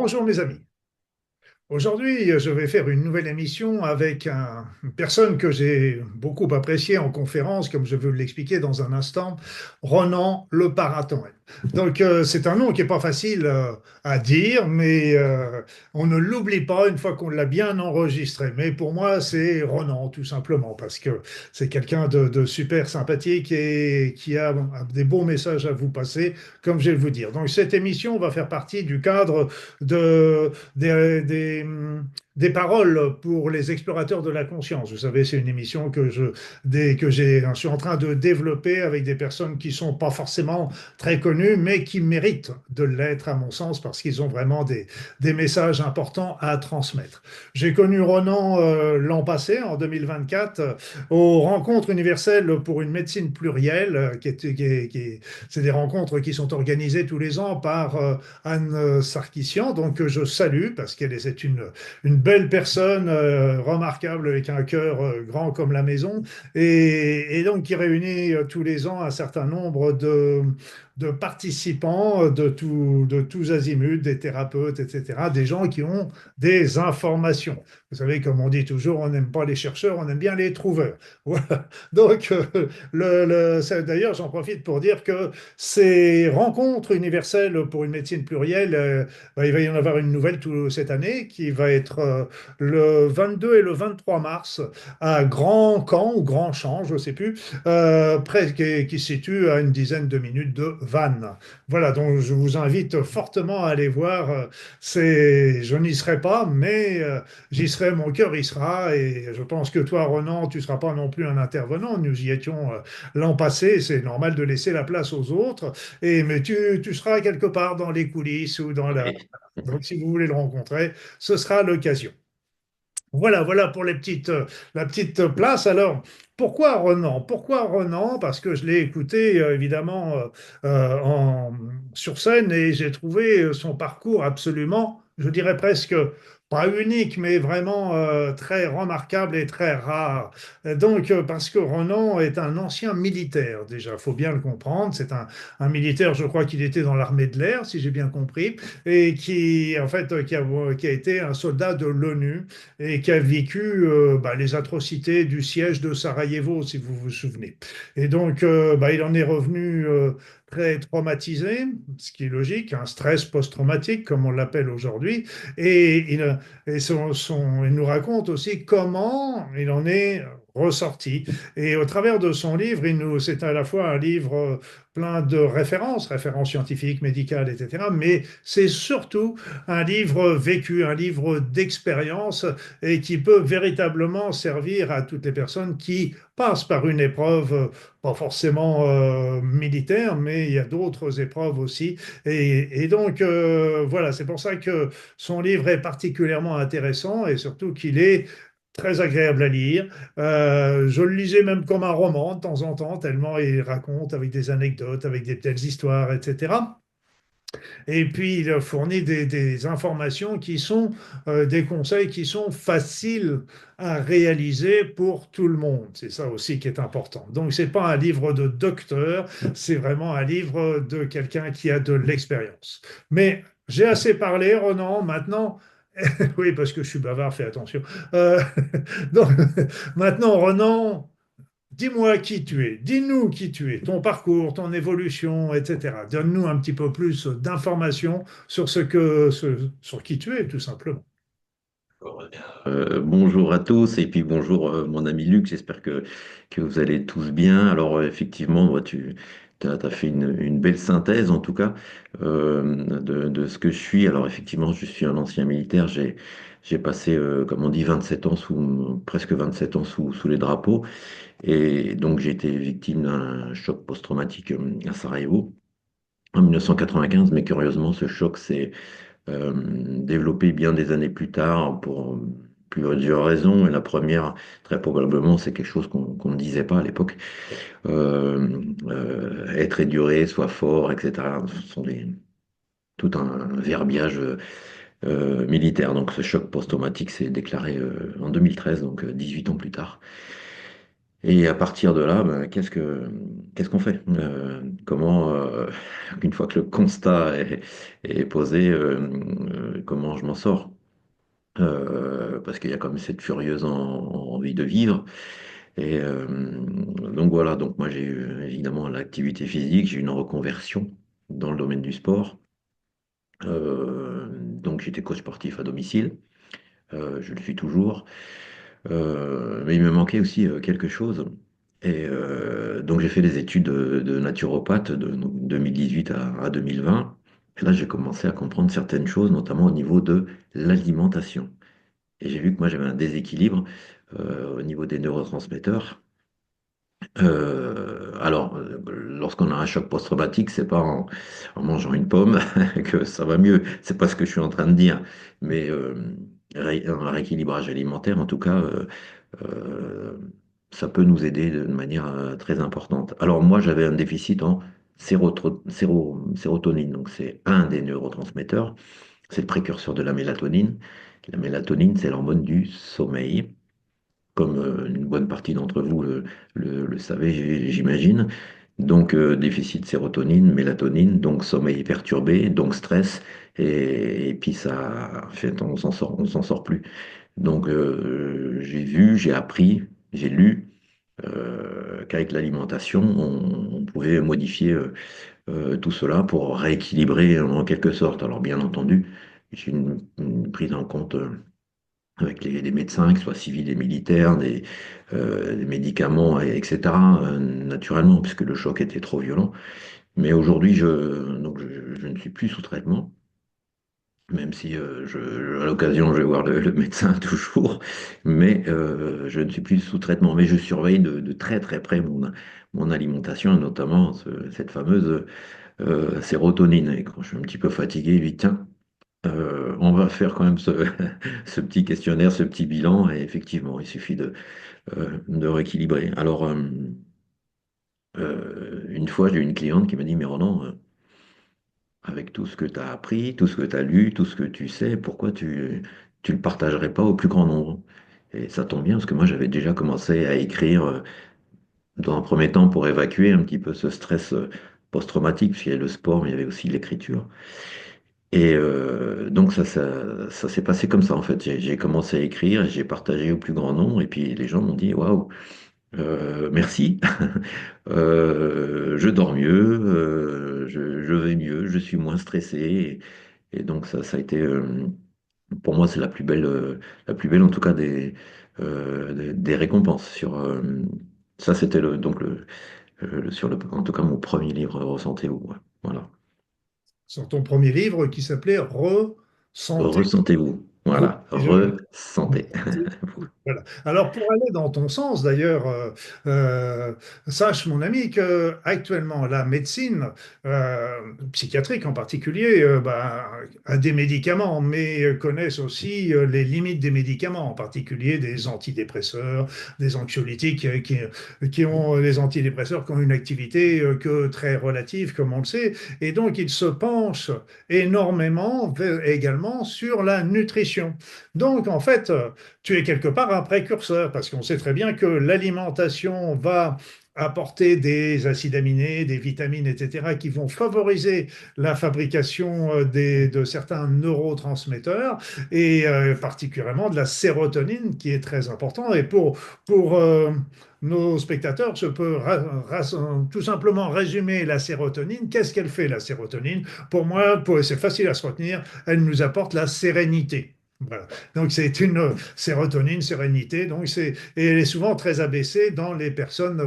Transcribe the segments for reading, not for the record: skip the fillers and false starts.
Bonjour mes amis. Aujourd'hui, je vais faire une nouvelle émission avec une personne que j'ai beaucoup appréciée en conférence, comme je veux l'expliquer dans un instant, Ronan Le Paratonel. Donc, c'est un nom qui n'est pas facile à dire, mais on ne l'oublie pas une fois qu'on l'a bien enregistré. Mais pour moi, c'est Ronan, tout simplement, parce que c'est quelqu'un de super sympathique et qui a des bons messages à vous passer, comme je vais vous dire. Donc, cette émission va faire partie du cadre de des paroles pour les explorateurs de la conscience. Vous savez, c'est une émission je suis en train de développer avec des personnes qui sont pas forcément très connues, mais qui méritent de l'être, à mon sens, parce qu'ils ont vraiment des messages importants à transmettre. J'ai connu Ronan l'an passé, en 2024, aux rencontres universelles pour une médecine plurielle, c'est des rencontres qui sont organisées tous les ans par Anne Sarkissian, donc que je salue parce c'est une belle personne remarquable avec un cœur grand comme la maison et donc qui réunit tous les ans un certain nombre de participants de tous azimuts, des thérapeutes, etc., des gens qui ont des informations. Vous savez, comme on dit toujours, on n'aime pas les chercheurs, on aime bien les trouveurs. Voilà. Donc, d'ailleurs, j'en profite pour dire que ces rencontres universelles pour une médecine plurielle, il va y en avoir une nouvelle cette année qui va être le 22 et le 23 mars à Grand Camp ou Grand Champ, je ne sais plus, qui se situe à une dizaine de minutes de Vannes. Voilà, donc je vous invite fortement à aller voir. Je n'y serai pas, mais j'y serai, mon cœur y sera. Et je pense que toi, Ronan, tu ne seras pas non plus un intervenant. Nous y étions l'an passé, c'est normal de laisser la place aux autres. Mais tu seras quelque part dans les coulisses ou dans la... Oui. Donc, si vous voulez le rencontrer, ce sera l'occasion. Voilà, voilà pour la petite place. Alors, pourquoi Renan? Pourquoi Renan? Parce que je l'ai écouté évidemment sur scène et j'ai trouvé son parcours absolument, je dirais presque pas unique, mais vraiment très remarquable et très rare. Donc, parce que Renan est un ancien militaire déjà, il faut bien le comprendre. C'est un militaire, je crois qu'il était dans l'armée de l'air, si j'ai bien compris, et qui, en fait, qui a été un soldat de l'ONU et qui a vécu les atrocités du siège de Sarajevo, si vous vous souvenez. Et donc, il en est revenu très traumatisé, ce qui est logique, un stress post-traumatique, comme on l'appelle aujourd'hui. Et, il nous raconte aussi comment il en est ressorti. Et au travers de son livre, c'est à la fois un livre plein de références scientifiques, médicales, etc., mais c'est surtout un livre vécu, un livre d'expérience et qui peut véritablement servir à toutes les personnes qui passent par une épreuve, pas forcément militaire, mais il y a d'autres épreuves aussi. Et donc, voilà, c'est pour ça que son livre est particulièrement intéressant et surtout qu'il est très agréable à lire. Je le lisais même comme un roman de temps en temps, tellement il raconte avec des anecdotes, avec des belles histoires, etc. Et puis, il fournit des informations qui sont des conseils qui sont faciles à réaliser pour tout le monde. C'est ça aussi qui est important. Donc, c'est pas un livre de docteur, c'est vraiment un livre de quelqu'un qui a de l'expérience. Mais j'ai assez parlé, Ronan. Maintenant, oui, parce que je suis bavard, fais attention. Euh, donc, maintenant, Ronan, dis-moi qui tu es, dis-nous qui tu es, ton parcours, ton évolution, etc. Donne-nous un petit peu plus d'informations sur sur qui tu es, tout simplement. Bonjour à tous et puis bonjour mon ami Luc, j'espère que vous allez tous bien. Alors effectivement, tu as fait une belle synthèse en tout cas de ce que je suis. Alors effectivement, je suis un ancien militaire, j'ai passé, comme on dit, 27 ans presque 27 ans sous les drapeaux et donc j'ai été victime d'un choc post-traumatique à Sarajevo en 1995, mais curieusement, ce choc développé bien des années plus tard pour plusieurs raisons. Et la première, très probablement, c'est quelque chose qu'on ne disait pas à l'époque. Être éduré, soit fort, etc. Ce sont tout un verbiage militaire. Donc ce choc post-traumatique s'est déclaré en 2013, donc 18 ans plus tard. Et à partir de là, ben, qu'est-ce qu'on fait? Comment, une fois que le constat est posé, comment je m'en sors? Parce qu'il y a comme cette furieuse envie de vivre. Et donc voilà, donc moi j'ai eu évidemment l'activité physique, j'ai eu une reconversion dans le domaine du sport. Donc j'étais coach sportif à domicile, je le suis toujours. Mais il me manquait aussi quelque chose. Et donc j'ai fait des études de naturopathe de 2018 à 2020. Et là j'ai commencé à comprendre certaines choses, notamment au niveau de l'alimentation. Et j'ai vu que moi j'avais un déséquilibre au niveau des neurotransmetteurs. Lorsqu'on a un choc post-traumatique, c'est pas en mangeant une pomme que ça va mieux. C'est pas ce que je suis en train de dire. Mais un rééquilibrage alimentaire, en tout cas, euh, ça peut nous aider de manière très importante. Alors moi, j'avais un déficit en sérotonine. Donc c'est un des neurotransmetteurs. C'est le précurseur de la mélatonine. La mélatonine, c'est l'hormone du sommeil comme une bonne partie d'entre vous le savez, j'imagine. Donc, déficit de sérotonine, mélatonine, donc sommeil perturbé, donc stress, et puis ça, en fait, on s'en sort plus. Donc, j'ai vu, j'ai appris, j'ai lu qu'avec l'alimentation, on pouvait modifier tout cela pour rééquilibrer en quelque sorte. Alors, bien entendu, j'ai une prise en compte. Avec les médecins, qu'ils soient civils et militaires, des médicaments, etc., naturellement, puisque le choc était trop violent. Mais aujourd'hui, je ne suis plus sous traitement, même si à l'occasion, je vais voir le médecin toujours, mais je ne suis plus sous traitement. Mais je surveille de très très près mon alimentation, et notamment cette fameuse sérotonine. Et quand je suis un petit peu fatigué, je dis, tiens, on va faire quand même ce petit questionnaire, ce petit bilan, et effectivement, il suffit de rééquilibrer. Alors, une fois, j'ai eu une cliente qui m'a dit, mais Ronan, avec tout ce que tu as appris, tout ce que tu as lu, tout ce que tu sais, pourquoi tu le partagerais pas au plus grand nombre? Et ça tombe bien, parce que moi, j'avais déjà commencé à écrire dans un premier temps pour évacuer un petit peu ce stress post-traumatique, puisqu'il y avait le sport, mais il y avait aussi l'écriture. Et donc ça s'est passé comme ça en fait. J'ai commencé à écrire, j'ai partagé au plus grand nombre et puis les gens m'ont dit waouh, merci, je dors mieux, je vais mieux, je suis moins stressé et donc ça a été pour moi c'est la plus belle en tout cas des récompenses sur ça c'était sur le en tout cas mon premier livre Ressentez-vous. Ouais. Voilà. Sur ton premier livre qui s'appelait Re-santé. Ressentez-vous. Voilà, ressentez. Voilà. Alors pour aller dans ton sens, d'ailleurs, euh, sache mon ami que actuellement la médecine psychiatrique en particulier a des médicaments, mais connaissent aussi les limites des médicaments, en particulier des antidépresseurs, des anxiolytiques qui ont les antidépresseurs qui ont une activité que très relative, comme on le sait, et donc ils se penchent énormément également sur la nutrition. Donc en fait tu es quelque part un précurseur, parce qu'on sait très bien que l'alimentation va apporter des acides aminés, des vitamines, etc., qui vont favoriser la fabrication de certains neurotransmetteurs, et particulièrement de la sérotonine, qui est très important. Et pour nos spectateurs, je peux tout simplement résumer la sérotonine. Qu'est-ce qu'elle fait, la sérotonine? Pour moi, c'est facile à se retenir, elle nous apporte la sérénité. Voilà. Donc c'est une sérotonine, sérénité, et elle est souvent très abaissée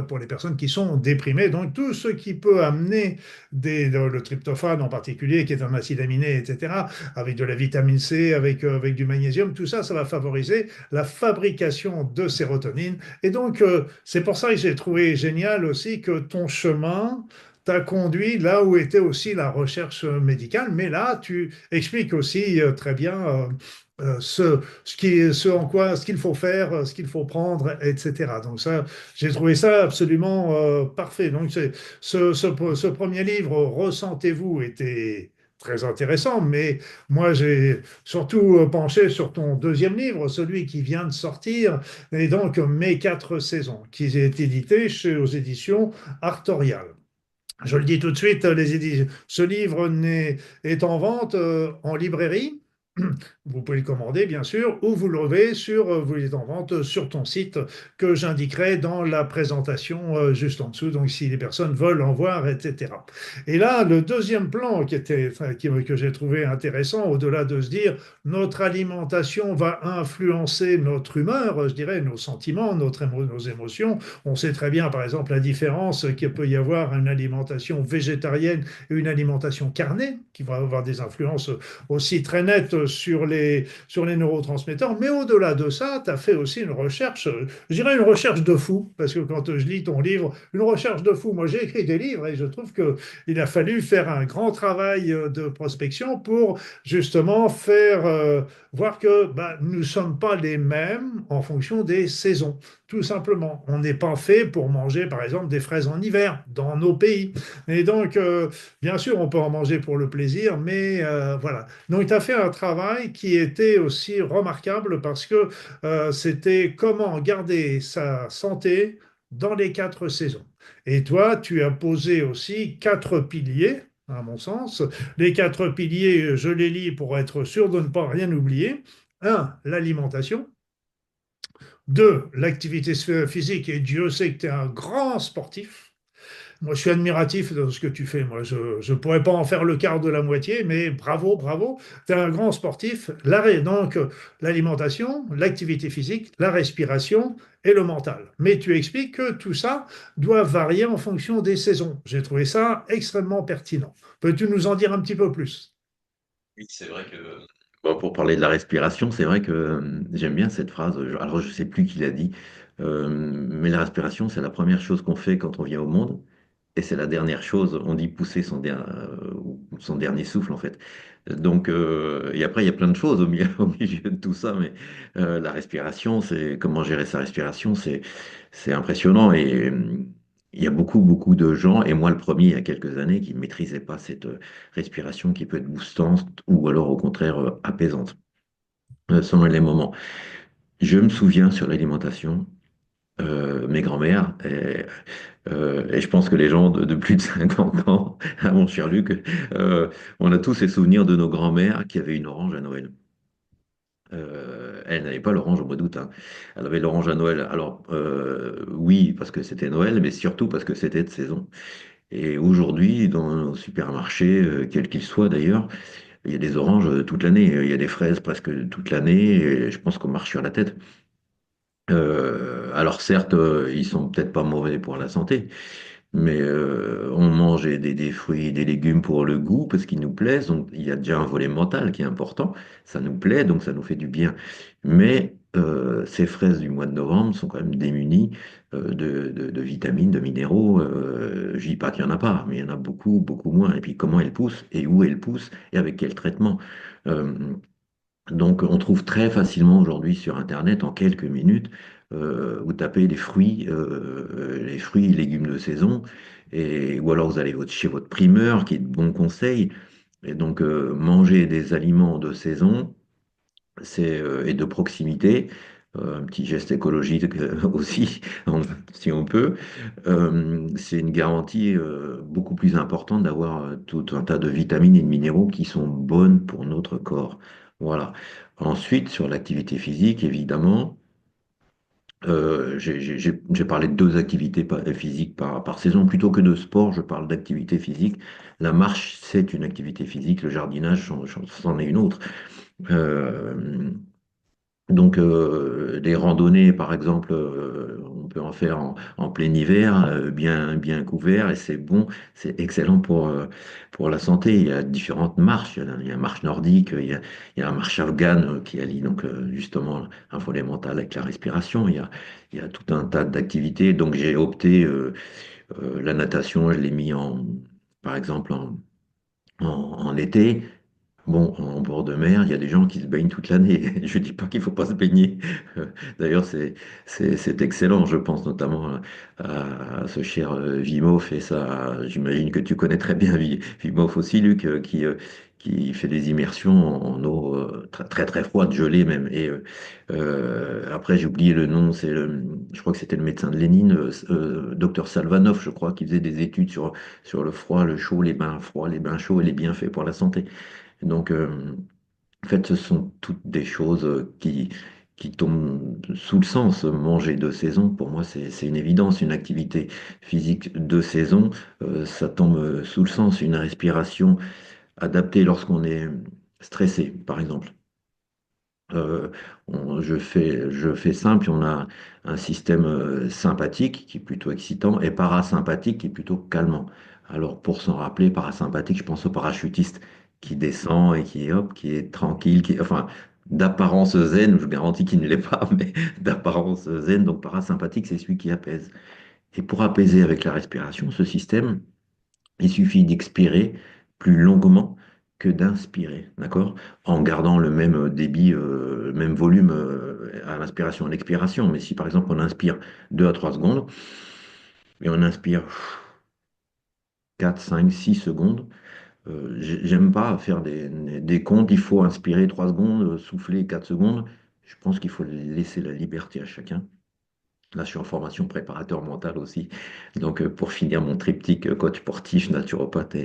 pour les personnes qui sont déprimées. Donc tout ce qui peut amener le tryptophane en particulier, qui est un acide aminé, etc., avec de la vitamine C, avec du magnésium, tout ça, ça va favoriser la fabrication de sérotonine. Et donc c'est pour ça que j'ai trouvé génial aussi que ton chemin t'a conduit là où était aussi la recherche médicale, mais là, tu expliques aussi très bien ce qu'il faut faire, ce qu'il faut prendre, etc. Donc ça, j'ai trouvé ça absolument parfait. Donc ce premier livre, Ressentez-vous, était très intéressant, mais moi j'ai surtout penché sur ton deuxième livre, celui qui vient de sortir, et donc Mes quatre saisons, qui est édité aux éditions Artorial. Je le dis tout de suite, ce livre est en vente en librairie. Vous pouvez le commander, bien sûr, ou vous le levez vous êtes en vente sur ton site que j'indiquerai dans la présentation juste en dessous. Donc, si les personnes veulent en voir, etc. Et là, le deuxième plan que j'ai trouvé intéressant, au-delà de se dire notre alimentation va influencer notre humeur, je dirais, nos sentiments, nos émotions. On sait très bien, par exemple, la différence qu'il peut y avoir une alimentation végétarienne et une alimentation carnée, qui va avoir des influences aussi très nettes sur les neurotransmetteurs. Mais au-delà de ça, tu as fait aussi une recherche, je dirais une recherche de fou, parce que quand je lis ton livre, une recherche de fou, moi j'ai écrit des livres et je trouve qu'il a fallu faire un grand travail de prospection pour justement faire voir que bah, nous ne sommes pas les mêmes en fonction des saisons. Tout simplement, on n'est pas fait pour manger, par exemple, des fraises en hiver dans nos pays. Et donc, bien sûr, on peut en manger pour le plaisir, mais voilà. Donc, tu as fait un travail qui était aussi remarquable parce que c'était comment garder sa santé dans les quatre saisons. Et toi, tu as posé aussi quatre piliers, à mon sens. Les quatre piliers, je les lis pour être sûr de ne pas rien oublier. Un, l'alimentation. Deux, l'activité physique, et Dieu sait que tu es un grand sportif. Moi, je suis admiratif de ce que tu fais. Moi, je ne pourrais pas en faire le quart de la moitié, mais bravo, bravo. Tu es un grand sportif. Donc, l'alimentation, l'activité physique, la respiration et le mental. Mais tu expliques que tout ça doit varier en fonction des saisons. J'ai trouvé ça extrêmement pertinent. Peux-tu nous en dire un petit peu plus? Oui, c'est vrai que bon, pour parler de la respiration, c'est vrai que j'aime bien cette phrase. Alors, je sais plus qui l'a dit, mais la respiration, c'est la première chose qu'on fait quand on vient au monde. Et c'est la dernière chose, on dit pousser son dernier souffle en fait. Donc, et après, il y a plein de choses au milieu de tout ça, mais la respiration, c'est comment gérer sa respiration, c'est impressionnant. Et il y a beaucoup, beaucoup de gens, et moi le premier il y a quelques années, qui ne maîtrisaient pas cette respiration qui peut être boostante ou alors au contraire apaisante, selon les moments. Je me souviens sur l'alimentation, mes grands-mères, et je pense que les gens de plus de 50 ans, à mon cher Luc, on a tous ces souvenirs de nos grands-mères qui avaient une orange à Noël. Elle n'avait pas l'orange au mois d'août, hein. Elle avait l'orange à Noël. Alors, oui, parce que c'était Noël, mais surtout parce que c'était de saison. Et aujourd'hui, dans nos supermarchés, quels qu'ils soient d'ailleurs, il y a des oranges toute l'année. Il y a des fraises presque toute l'année. Et je pense qu'on marche sur la tête. Alors certes, ils sont peut-être pas mauvais pour la santé, mais on mange des fruits et des légumes pour le goût, parce qu'ils nous plaisent. Donc, il y a déjà un volet mental qui est important. Ça nous plaît, donc ça nous fait du bien. Mais ces fraises du mois de novembre sont quand même démunies de vitamines, de minéraux. Je dis pas qu'il n'y en a pas, mais il y en a beaucoup, beaucoup moins. Et puis comment elles poussent, et où elles poussent, et avec quel traitement. Euh, donc, on trouve très facilement aujourd'hui sur Internet, en quelques minutes, vous tapez les fruits et légumes de saison, ou alors vous allez chez votre primeur qui est de bons conseils. Et donc, manger des aliments de saison et de proximité, un petit geste écologique aussi, si on peut, c'est une garantie beaucoup plus importante d'avoir tout un tas de vitamines et de minéraux qui sont bonnes pour notre corps. Voilà. Ensuite, sur l'activité physique, évidemment, j'ai parlé de deux activités physiques par saison. Plutôt que de sport, je parle d'activité physique. La marche, c'est une activité physique. Le jardinage, c'en est une autre. Euh, donc, des randonnées, par exemple, on peut en faire en plein hiver, bien, bien couvert, et c'est bon, c'est excellent pour la santé. Il y a différentes marches. Il y a la marche nordique, il y a la marche afghane qui allie donc, justement un volet mental avec la respiration. Il y a tout un tas d'activités. Donc, j'ai opté, la natation, je l'ai mis par exemple, en été. Bon, en bord de mer, il y a des gens qui se baignent toute l'année. Je dis pas qu'il faut pas se baigner. D'ailleurs, c'est excellent. Je pense notamment à ce cher Wim Hof et ça. J'imagine que tu connais très bien Wim Hof aussi, Luc, qui fait des immersions en eau très, très très froide, gelée même. Après, j'ai oublié le nom. Je crois que c'était le médecin de Lénine, docteur Salvanov, je crois, qui faisait des études sur le froid, le chaud, les bains froids, les bains chauds et les bienfaits pour la santé. Donc, en fait, ce sont toutes des choses qui tombent sous le sens. Manger de saison, pour moi, c'est une évidence. Une activité physique de saison, ça tombe sous le sens. Une respiration adaptée lorsqu'on est stressé, par exemple. Euh, je fais simple, on a un système sympathique qui est plutôt excitant et parasympathique qui est plutôt calmant. Alors pour s'en rappeler, parasympathique, je pense au parachutiste qui descend et qui, hop, qui est tranquille, enfin d'apparence zen, je garantis qu'il ne l'est pas, mais d'apparence zen, donc parasympathique, c'est celui qui apaise. Et pour apaiser avec la respiration, ce système, il suffit d'expirer plus longuement que d'inspirer, d'accord? En gardant le même débit, le même volume à l'inspiration et à l'expiration. Mais si par exemple on inspire 2 à 3 secondes et on inspire 4, 5, 6 secondes, j'aime pas faire des comptes, il faut inspirer 3 secondes, souffler 4 secondes. Je pense qu'il faut laisser la liberté à chacun. Là, je suis en formation préparateur mental aussi. Donc, pour finir mon triptyque coach sportif, naturopathe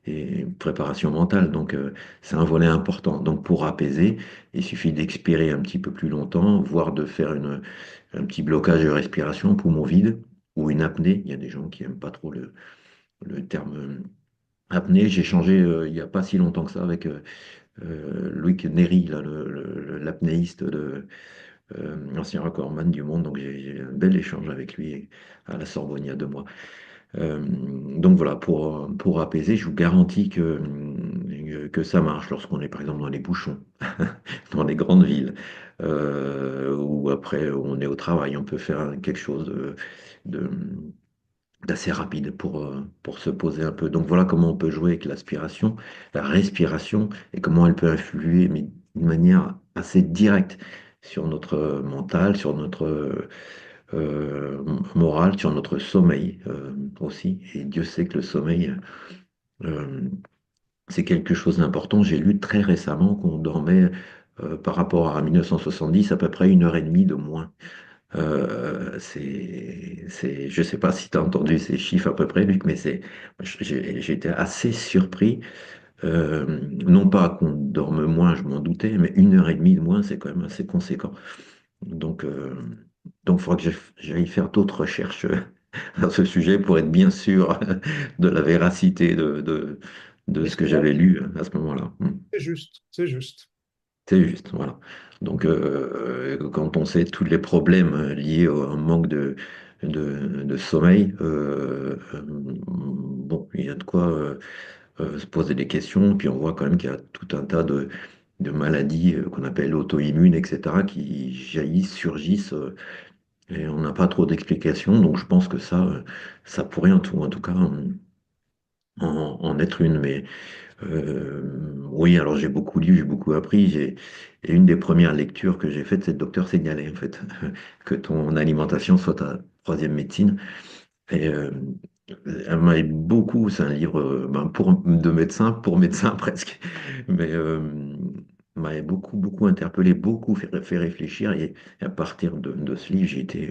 et préparation mentale. Donc, c'est un volet important. Donc, pour apaiser, il suffit d'expirer un petit peu plus longtemps, voire de faire un petit blocage de respiration, poumon vide, ou une apnée. Il y a des gens qui n'aiment pas trop le terme apnée. J'ai changé il n'y a pas si longtemps que ça avec Loïc Néry, là, l'apnéiste ancien recordman du monde. Donc, j'ai eu un bel échange avec lui à la Sorbonne il y a 2 mois. Donc voilà, pour apaiser, je vous garantis que ça marche lorsqu'on est par exemple dans les bouchons, dans les grandes villes, ou après on est au travail, on peut faire quelque chose de- d'assez rapide pour se poser un peu. Donc voilà comment on peut jouer avec l'aspiration, la respiration, et comment elle peut influer, mais d'une manière assez directe sur notre mental, sur notre moral, sur notre sommeil aussi. Et Dieu sait que le sommeil, euh, c'est quelque chose d'important. J'ai lu très récemment qu'on dormait, par rapport à 1970, à peu près 1 heure et demie de moins. Je ne sais pas si tu as entendu ces chiffres à peu près, Luc, mais j'ai été assez surpris. Non pas qu'on dorme moins, je m'en doutais, mais 1 heure et demie de moins, c'est quand même assez conséquent. Donc, il faudra que j'aille faire d'autres recherches à ce sujet pour être bien sûr de la véracité de Mais ce c'est que vrai, j'avais lu à ce moment-là. c'est juste, c'est juste. C'est juste, voilà. Donc, quand on sait tous les problèmes liés au manque de sommeil, bon, il y a de quoi se poser des questions. Puis on voit quand même qu'il y a tout un tas de maladies qu'on appelle auto-immunes, etc., qui jaillissent, surgissent, et on n'a pas trop d'explications. Donc, je pense que ça pourrait en tout cas en être une. Mais oui, alors j'ai beaucoup lu, j'ai beaucoup appris. Et une des premières lectures que j'ai faites, c'est le docteur signalait en fait que ton alimentation soit ta troisième médecine. Et elle m'a beaucoup, c'est un livre ben, de médecin, pour médecin presque, mais m'a beaucoup, beaucoup interpellé, beaucoup fait réfléchir. Et à partir de ce livre, j'ai été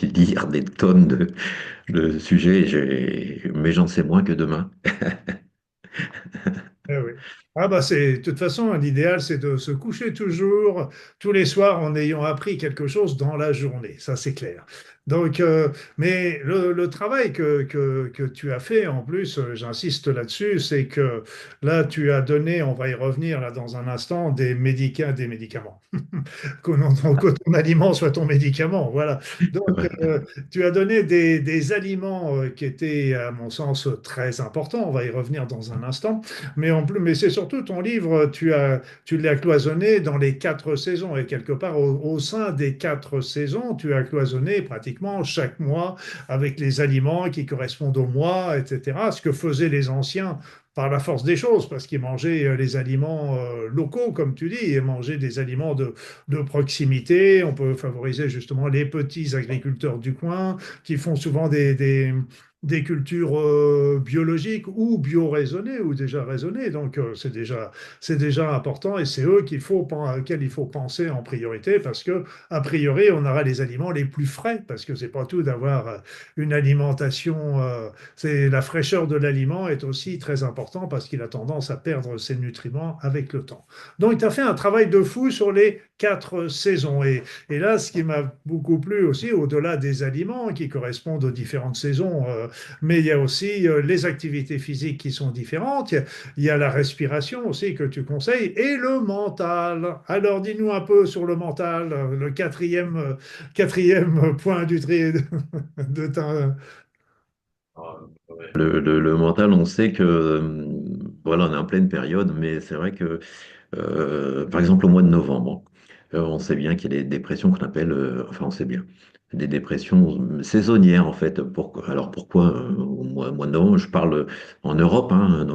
lire des tonnes de sujets, mais j'en sais moins que demain. Eh oui. Ah bah c'est, de toute façon, l'idéal, c'est de se coucher toujours, tous les soirs, en ayant appris quelque chose dans la journée. Ça, c'est clair. Donc, mais le travail que tu as fait, en plus, j'insiste là-dessus, c'est que là, tu as donné, on va y revenir là dans un instant, des médicaments. Que ton aliment soit ton médicament. Voilà. Donc, tu as donné des aliments qui étaient, à mon sens, très importants. On va y revenir dans un instant. Mais en plus, mais c'est surtout ton livre, tu l'as cloisonné dans les 4 saisons. Et quelque part, au sein des 4 saisons, tu as cloisonné pratiquement chaque mois avec les aliments qui correspondent au mois, etc. Ce que faisaient les anciens par la force des choses, parce qu'ils mangeaient les aliments locaux, comme tu dis, et mangeaient des aliments de proximité. On peut favoriser justement les petits agriculteurs du coin qui font souvent des cultures biologiques ou bio-raisonnées ou déjà raisonnées. Donc, c'est déjà important et c'est eux auxquels il faut penser en priorité parce que, a priori, on aura les aliments les plus frais parce que c'est pas tout d'avoir une alimentation. C'est la fraîcheur de l'aliment est aussi très important parce qu'il a tendance à perdre ses nutriments avec le temps. Donc, tu as fait un travail de fou sur les 4 saisons. Et là, ce qui m'a beaucoup plu aussi, au-delà des aliments qui correspondent aux différentes saisons, mais il y a aussi les activités physiques qui sont différentes. Il y a la respiration aussi que tu conseilles et le mental. Alors, dis-nous un peu sur le mental, le quatrième point du tri de ta... Le mental, on sait que voilà, on est en pleine période, mais c'est vrai que par exemple, au mois de novembre, on sait bien qu'il y a des dépressions qu'on appelle, enfin, on sait bien, des dépressions saisonnières, en fait. Alors, pourquoi mois de novembre? Je parle en Europe, hein,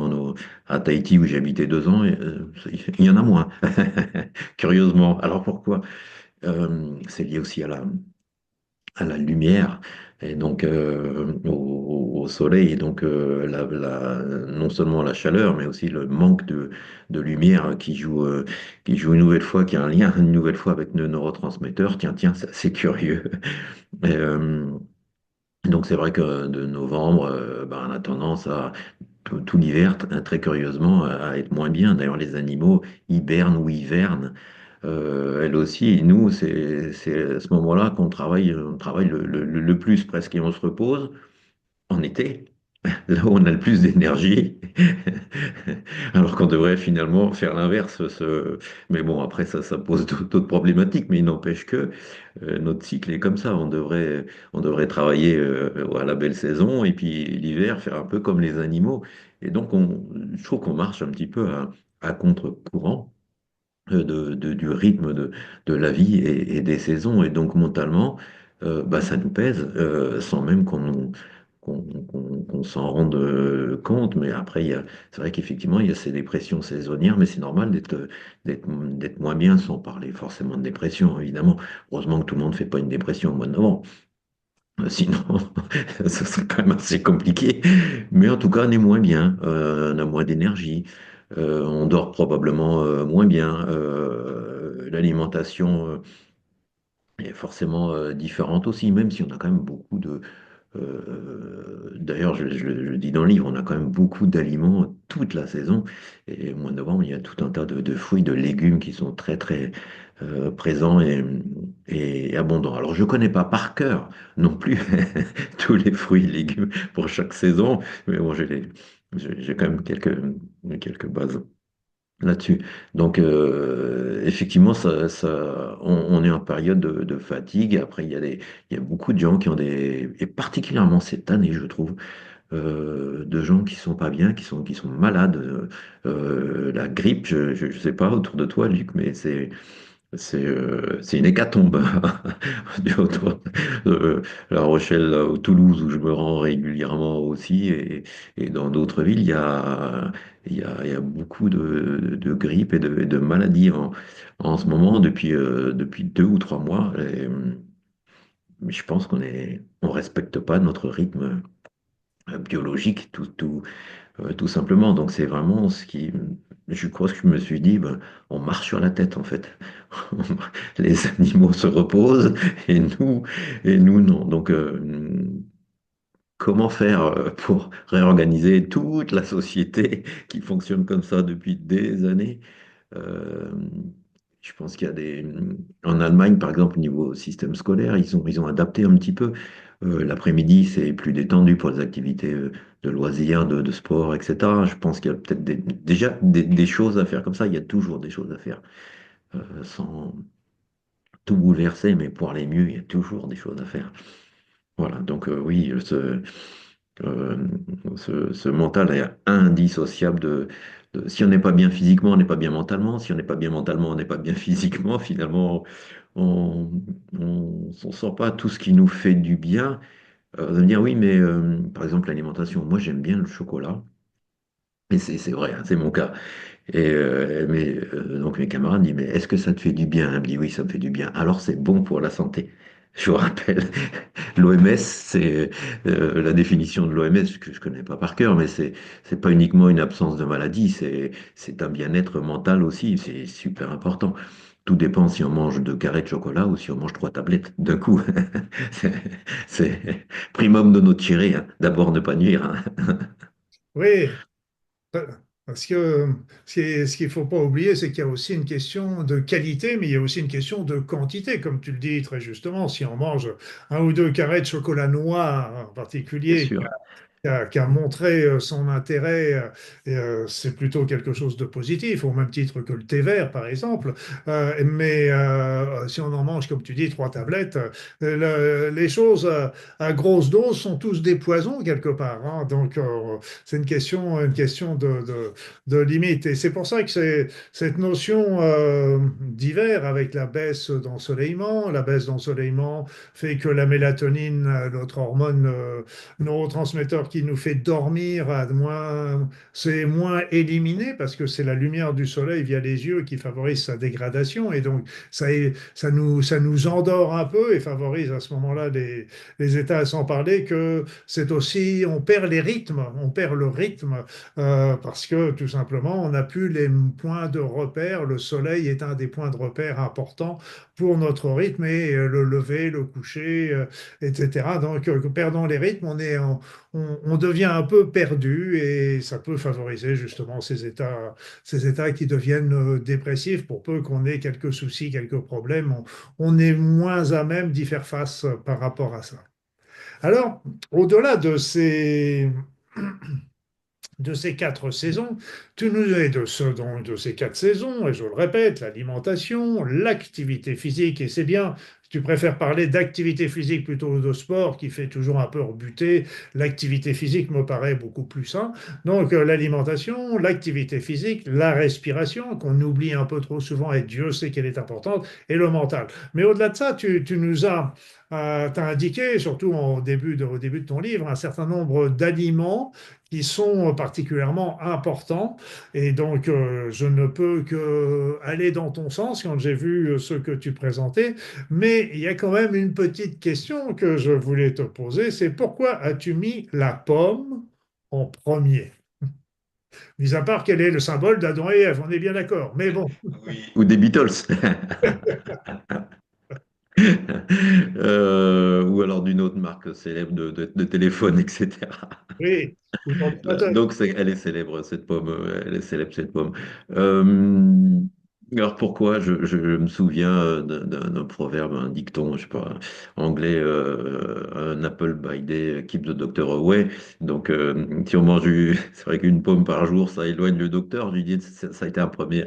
à Tahiti, où j'ai habité 2 ans, il y en a moins, curieusement. Alors, pourquoi? C'est lié aussi à la lumière et donc au soleil et donc non seulement la chaleur mais aussi le manque de lumière qui joue une nouvelle fois, qui a un lien une nouvelle fois avec nos neurotransmetteurs. Tiens, c'est curieux. Et, donc c'est vrai que de novembre, ben, on a tendance à tout l'hiver, très curieusement, à être moins bien. D'ailleurs, les animaux hibernent ou hivernent. Elles aussi, et nous, c'est à ce moment-là on travaille le plus presque, et on se repose en été, là où on a le plus d'énergie, alors qu'on devrait finalement faire l'inverse. Mais bon, après, ça pose d'autres problématiques, mais il n'empêche que notre cycle est comme ça. On devrait travailler à la belle saison, et puis l'hiver, faire un peu comme les animaux. Et donc, je trouve qu'on marche un petit peu à contre-courant du rythme de la vie et des saisons. Et donc mentalement, bah, ça nous pèse sans même qu'on s'en rende compte. Mais après, c'est vrai qu'effectivement, il y a ces dépressions saisonnières, mais c'est normal d'être moins bien sans parler forcément de dépression, évidemment. Heureusement que tout le monde ne fait pas une dépression au mois de novembre. Sinon, ce serait quand même assez compliqué. Mais en tout cas, on est moins bien, on a moins d'énergie, on dort probablement moins bien. L'alimentation est forcément différente aussi, même si on a quand même beaucoup de... d'ailleurs, je le dis dans le livre, on a quand même beaucoup d'aliments toute la saison. Et au mois de novembre, il y a tout un tas de fruits, de légumes qui sont très présents et abondants. Alors, je ne connais pas par cœur non plus tous les fruits et légumes pour chaque saison, mais bon, j'ai quand même quelques bases là-dessus. Donc, effectivement, on est en période de fatigue. Après, il y a beaucoup de gens qui ont et particulièrement cette année, je trouve, de gens qui sont pas bien, qui sont malades. La grippe, je sais pas autour de toi, Luc, mais c'est une hécatombe autour de La Rochelle, ou Toulouse, où je me rends régulièrement aussi, et dans d'autres villes, il y a beaucoup de grippe et de maladies en ce moment, depuis 2 ou 3 mois. Je pense on respecte pas notre rythme biologique, tout simplement. Donc c'est vraiment je crois que je me suis dit, ben, on marche sur la tête en fait. Les animaux se reposent et nous non. Donc comment faire pour réorganiser toute la société qui fonctionne comme ça depuis des années? Euh, je pense qu'il y a En Allemagne, par exemple, au niveau système scolaire, ils ont adapté un petit peu. L'après-midi, c'est plus détendu pour les activités de loisirs, de sport, etc. Je pense qu'il y a peut-être déjà des choses à faire comme ça. Il y a toujours des choses à faire. Sans tout bouleverser, mais pour aller mieux, il y a toujours des choses à faire. Voilà, donc oui, euh, ce mental est indissociable si on n'est pas bien physiquement, on n'est pas bien mentalement. Si on n'est pas bien mentalement, on n'est pas bien physiquement. Finalement, on ne sent pas tout ce qui nous fait du bien. De me dire, oui, mais par exemple, l'alimentation, moi j'aime bien le chocolat. Et c'est vrai, hein, c'est mon cas. Donc mes camarades me disent, mais est-ce que ça te fait du bien? Elle me dit, oui, ça me fait du bien. Alors c'est bon pour la santé. Je vous rappelle, l'OMS, c'est la définition de l'OMS, que je connais pas par cœur, mais c'est pas uniquement une absence de maladie, c'est un bien-être mental aussi, c'est super important. Tout dépend si on mange 2 carrés de chocolat ou si on mange 3 tablettes d'un coup. C'est c'est primum non nocere, hein. D'abord ne pas nuire, hein. Oui, parce que ce qu'il ne faut pas oublier, c'est qu'il y a aussi une question de qualité, mais il y a aussi une question de quantité, comme tu le dis très justement. Si on mange 1 ou 2 carrés de chocolat noir en Bien particulier, sûr. qui a montré son intérêt, c'est plutôt quelque chose de positif, au même titre que le thé vert, par exemple. Mais si on en mange, comme tu dis, 3 tablettes, les choses à grosse dose sont tous des poisons quelque part, hein. Donc, c'est une question de limite. Et c'est pour ça que c'est cette notion d'hiver, avec la baisse d'ensoleillement fait que la mélatonine, notre hormone neurotransmetteur qui nous fait dormir, c'est moins éliminé parce que c'est la lumière du soleil via les yeux qui favorise sa dégradation et donc ça nous endort un peu et favorise à ce moment-là les états, sans parler que c'est aussi, on perd le rythme parce que tout simplement on n'a plus les points de repère. Le soleil est un des points de repère importants pour notre rythme et le lever, le coucher, etc. Donc, perdant les rythmes, on devient un peu perdu et ça peut favoriser justement ces états qui deviennent dépressifs. Pour peu qu'on ait quelques soucis, quelques problèmes, on est moins à même d'y faire face par rapport à ça. Alors, au-delà de ces 4 saisons, tu nous es de ces 4 saisons, et je le répète, l'alimentation, l'activité physique, et c'est bien, tu préfères parler d'activité physique plutôt que de sport, qui fait toujours un peu rebuter. L'activité physique me paraît beaucoup plus sain. Donc l'alimentation, l'activité physique, la respiration, qu'on oublie un peu trop souvent, et Dieu sait qu'elle est importante, et le mental. Mais au-delà de ça, tu nous as t'as indiqué, surtout au début de ton livre, un certain nombre d'aliments qui sont particulièrement importants. Et donc, je ne peux que aller dans ton sens quand j'ai vu ce que tu présentais. Mais il y a quand même une petite question que je voulais te poser, c'est pourquoi as-tu mis la pomme en premier? Mis à part qu'elle est le symbole d'Adam et Ève, on est bien d'accord. Mais bon, Oui. Ou des Beatles. Ou alors d'une autre marque célèbre de téléphone, etc. oui, ou d'ordinateur. Donc, elle est célèbre, cette pomme. Elle est célèbre, cette pomme. Euh, alors, pourquoi? Je me souviens d'un proverbe, un dicton, je sais pas, anglais, un apple by day keep the doctor away. Donc, si on mange, c'est vrai qu'une pomme par jour, ça éloigne le docteur. Je lui dis, ça a été un premier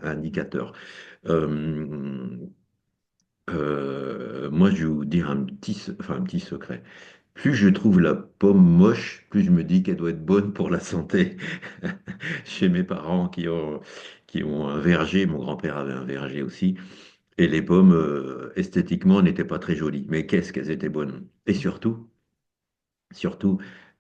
indicateur. Euh, Moi, je vais vous dire enfin, un petit secret. Plus je trouve la pomme moche, plus je me dis qu'elle doit être bonne pour la santé. Chez mes parents qui ont un verger, mon grand-père avait un verger aussi, et les pommes, esthétiquement, n'étaient pas très jolies. Mais qu'est-ce qu'elles étaient bonnes. Et surtout,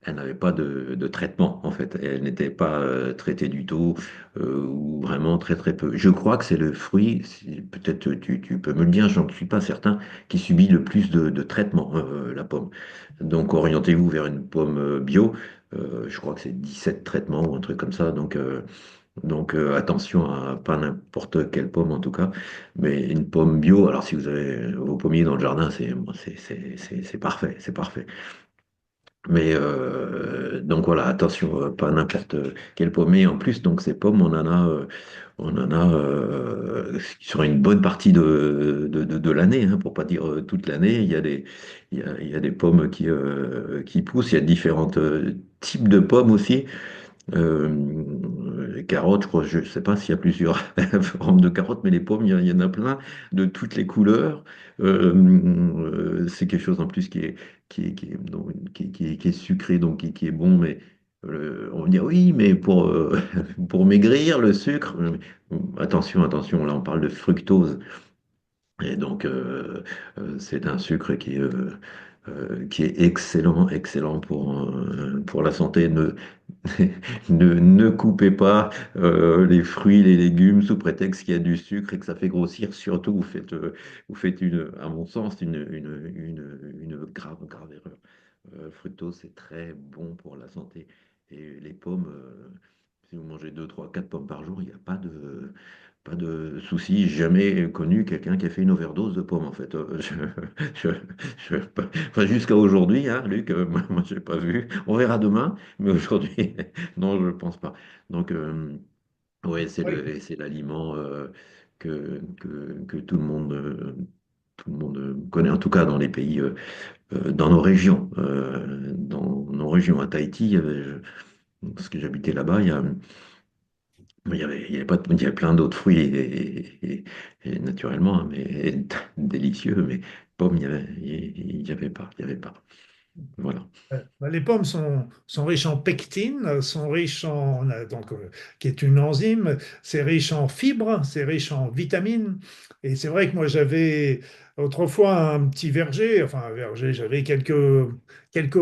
elle n'avait pas de traitement, en fait. Elle n'était pas traitée du tout, ou vraiment très très peu. Je crois que c'est le fruit, peut-être tu peux me le dire, j'en suis pas certain, qui subit le plus de traitement, la pomme. Donc orientez-vous vers une pomme bio. Je crois que c'est 17 traitements ou un truc comme ça. Donc attention à pas n'importe quelle pomme en tout cas, mais une pomme bio. Alors si vous avez vos pommiers dans le jardin, c'est parfait, c'est parfait. Mais donc voilà, attention, pas n'importe quelle pomme. Et en plus, donc ces pommes, on en a sur une bonne partie de l'année, hein, pour pas dire toute l'année. Il y a des pommes qui poussent. Il y a différents types de pommes aussi. Les carottes, je crois, je sais pas s'il y a plusieurs formes de carottes, mais les pommes, il y en a plein de toutes les couleurs. C'est quelque chose en plus qui est sucré, donc qui est bon, mais on va dire oui, mais pour maigrir, le sucre, attention, attention, là on parle de fructose. Et donc, c'est un sucre qui est excellent, excellent pour la santé. Ne coupez pas les fruits, les légumes sous prétexte qu'il y a du sucre et que ça fait grossir. Surtout, vous faites à mon sens, une grave, grave erreur. Fructose, c'est très bon pour la santé. Et les pommes, si vous mangez 2 3 4 pommes par jour, il n'y a pas de souci. J'ai jamais connu quelqu'un qui a fait une overdose de pommes, en fait. Je, enfin, jusqu'à aujourd'hui, hein, Luc, moi, je n'ai pas vu. On verra demain, mais aujourd'hui, non, je ne pense pas. Donc, ouais, Oui. c'est l'aliment que tout le monde connaît, en tout cas dans les pays, dans nos régions. Dans nos régions, à Tahiti, parce que j'habitais là-bas, il y avait pas, il y avait plein d'autres fruits et naturellement, hein, mais délicieux, mais pommes, il y avait pas, il y avait pas. Voilà. Bah, les pommes sont riches en pectine, sont riches en, qui est une enzyme, c'est riche en fibres, c'est riche en vitamines. Et c'est vrai que moi j'avais autrefois un petit verger, enfin un verger, j'avais quelques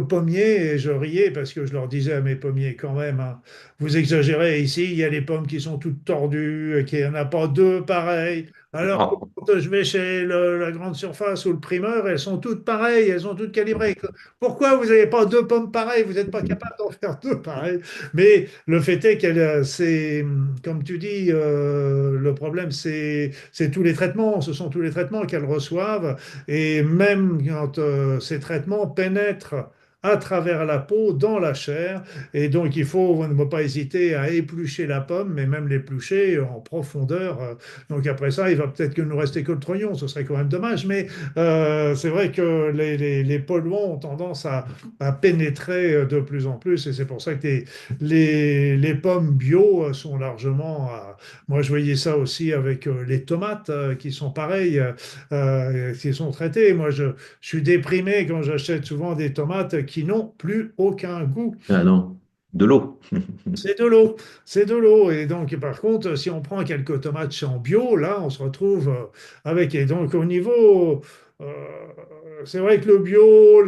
pommiers et je riais parce que je leur disais à mes pommiers quand même, hein, vous exagérez, ici il y a les pommes qui sont toutes tordues, qu'il n'y en a pas deux pareilles. Alors que Oh. quand je vais chez la grande surface ou le primeur, elles sont toutes pareilles, elles sont toutes calibrées. Pourquoi vous n'avez pas deux pommes pareilles? Vous n'êtes pas capable d'en faire deux pareilles. Mais le fait est c'est, comme tu dis, le problème, c'est tous les traitements. Ce sont tous les traitements qu'elles reçoivent. Et même quand ces traitements pénètrent à travers la peau, dans la chair. Et donc, il faut ne pas hésiter à éplucher la pomme, mais même l'éplucher en profondeur. Donc, après ça, il va peut-être que nous rester que le trognon. Ce serait quand même dommage. Mais c'est vrai que les polluants ont tendance à pénétrer de plus en plus et c'est pour ça que les pommes bio sont largement. Moi, je voyais ça aussi avec les tomates qui sont pareilles, qui sont traitées. Je suis déprimé quand j'achète souvent des tomates qui n'ont plus aucun goût. Ah non, de l'eau. C'est de l'eau, c'est de l'eau. Et donc, par contre, si on prend quelques tomates en bio, là, on se retrouve avec. Et donc, au niveau, c'est vrai que le bio,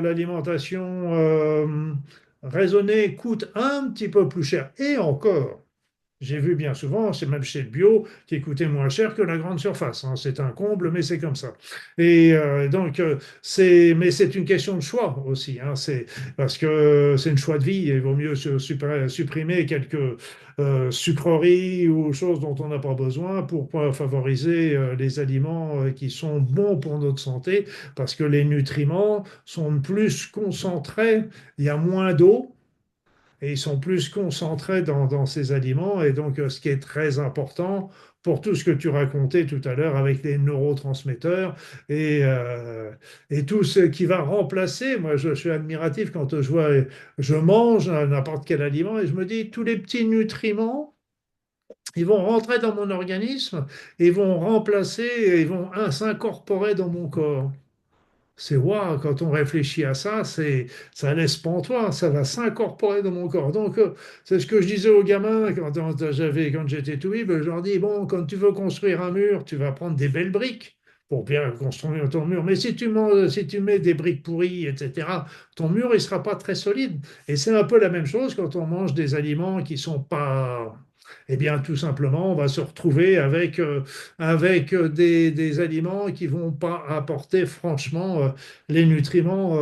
l'alimentation raisonnée coûte un petit peu plus cher. Et encore. J'ai vu bien souvent, c'est même chez le bio, qui coûtait moins cher que la grande surface, hein. C'est un comble, mais c'est comme ça. Et mais c'est une question de choix aussi, hein. C'est parce que c'est une choix de vie. Il vaut mieux supprimer quelques sucreries ou choses dont on n'a pas besoin pour favoriser les aliments qui sont bons pour notre santé, parce que les nutriments sont plus concentrés, il y a moins d'eau et ils sont plus concentrés dans ces aliments. Et donc, ce qui est très important pour tout ce que tu racontais tout à l'heure avec les neurotransmetteurs et, euh, et tout ce qui va remplacer. Moi, je suis admiratif quand je mange n'importe quel aliment et je me dis, tous les petits nutriments, ils vont rentrer dans mon organisme et vont remplacer, ils vont s'incorporer dans mon corps. C'est waouh, quand on réfléchit à ça, ça laisse pantois, ça va s'incorporer dans mon corps. Donc, c'est ce que je disais aux gamins quand j'étais tout petit, ben, je leur dis, bon, quand tu veux construire un mur, tu vas prendre des belles briques pour bien construire ton mur. Mais si tu mets des briques pourries, etc., ton mur, il sera pas très solide. Et c'est un peu la même chose quand on mange des aliments qui sont pas. Eh bien, tout simplement, on va se retrouver avec des aliments qui vont pas apporter franchement les nutriments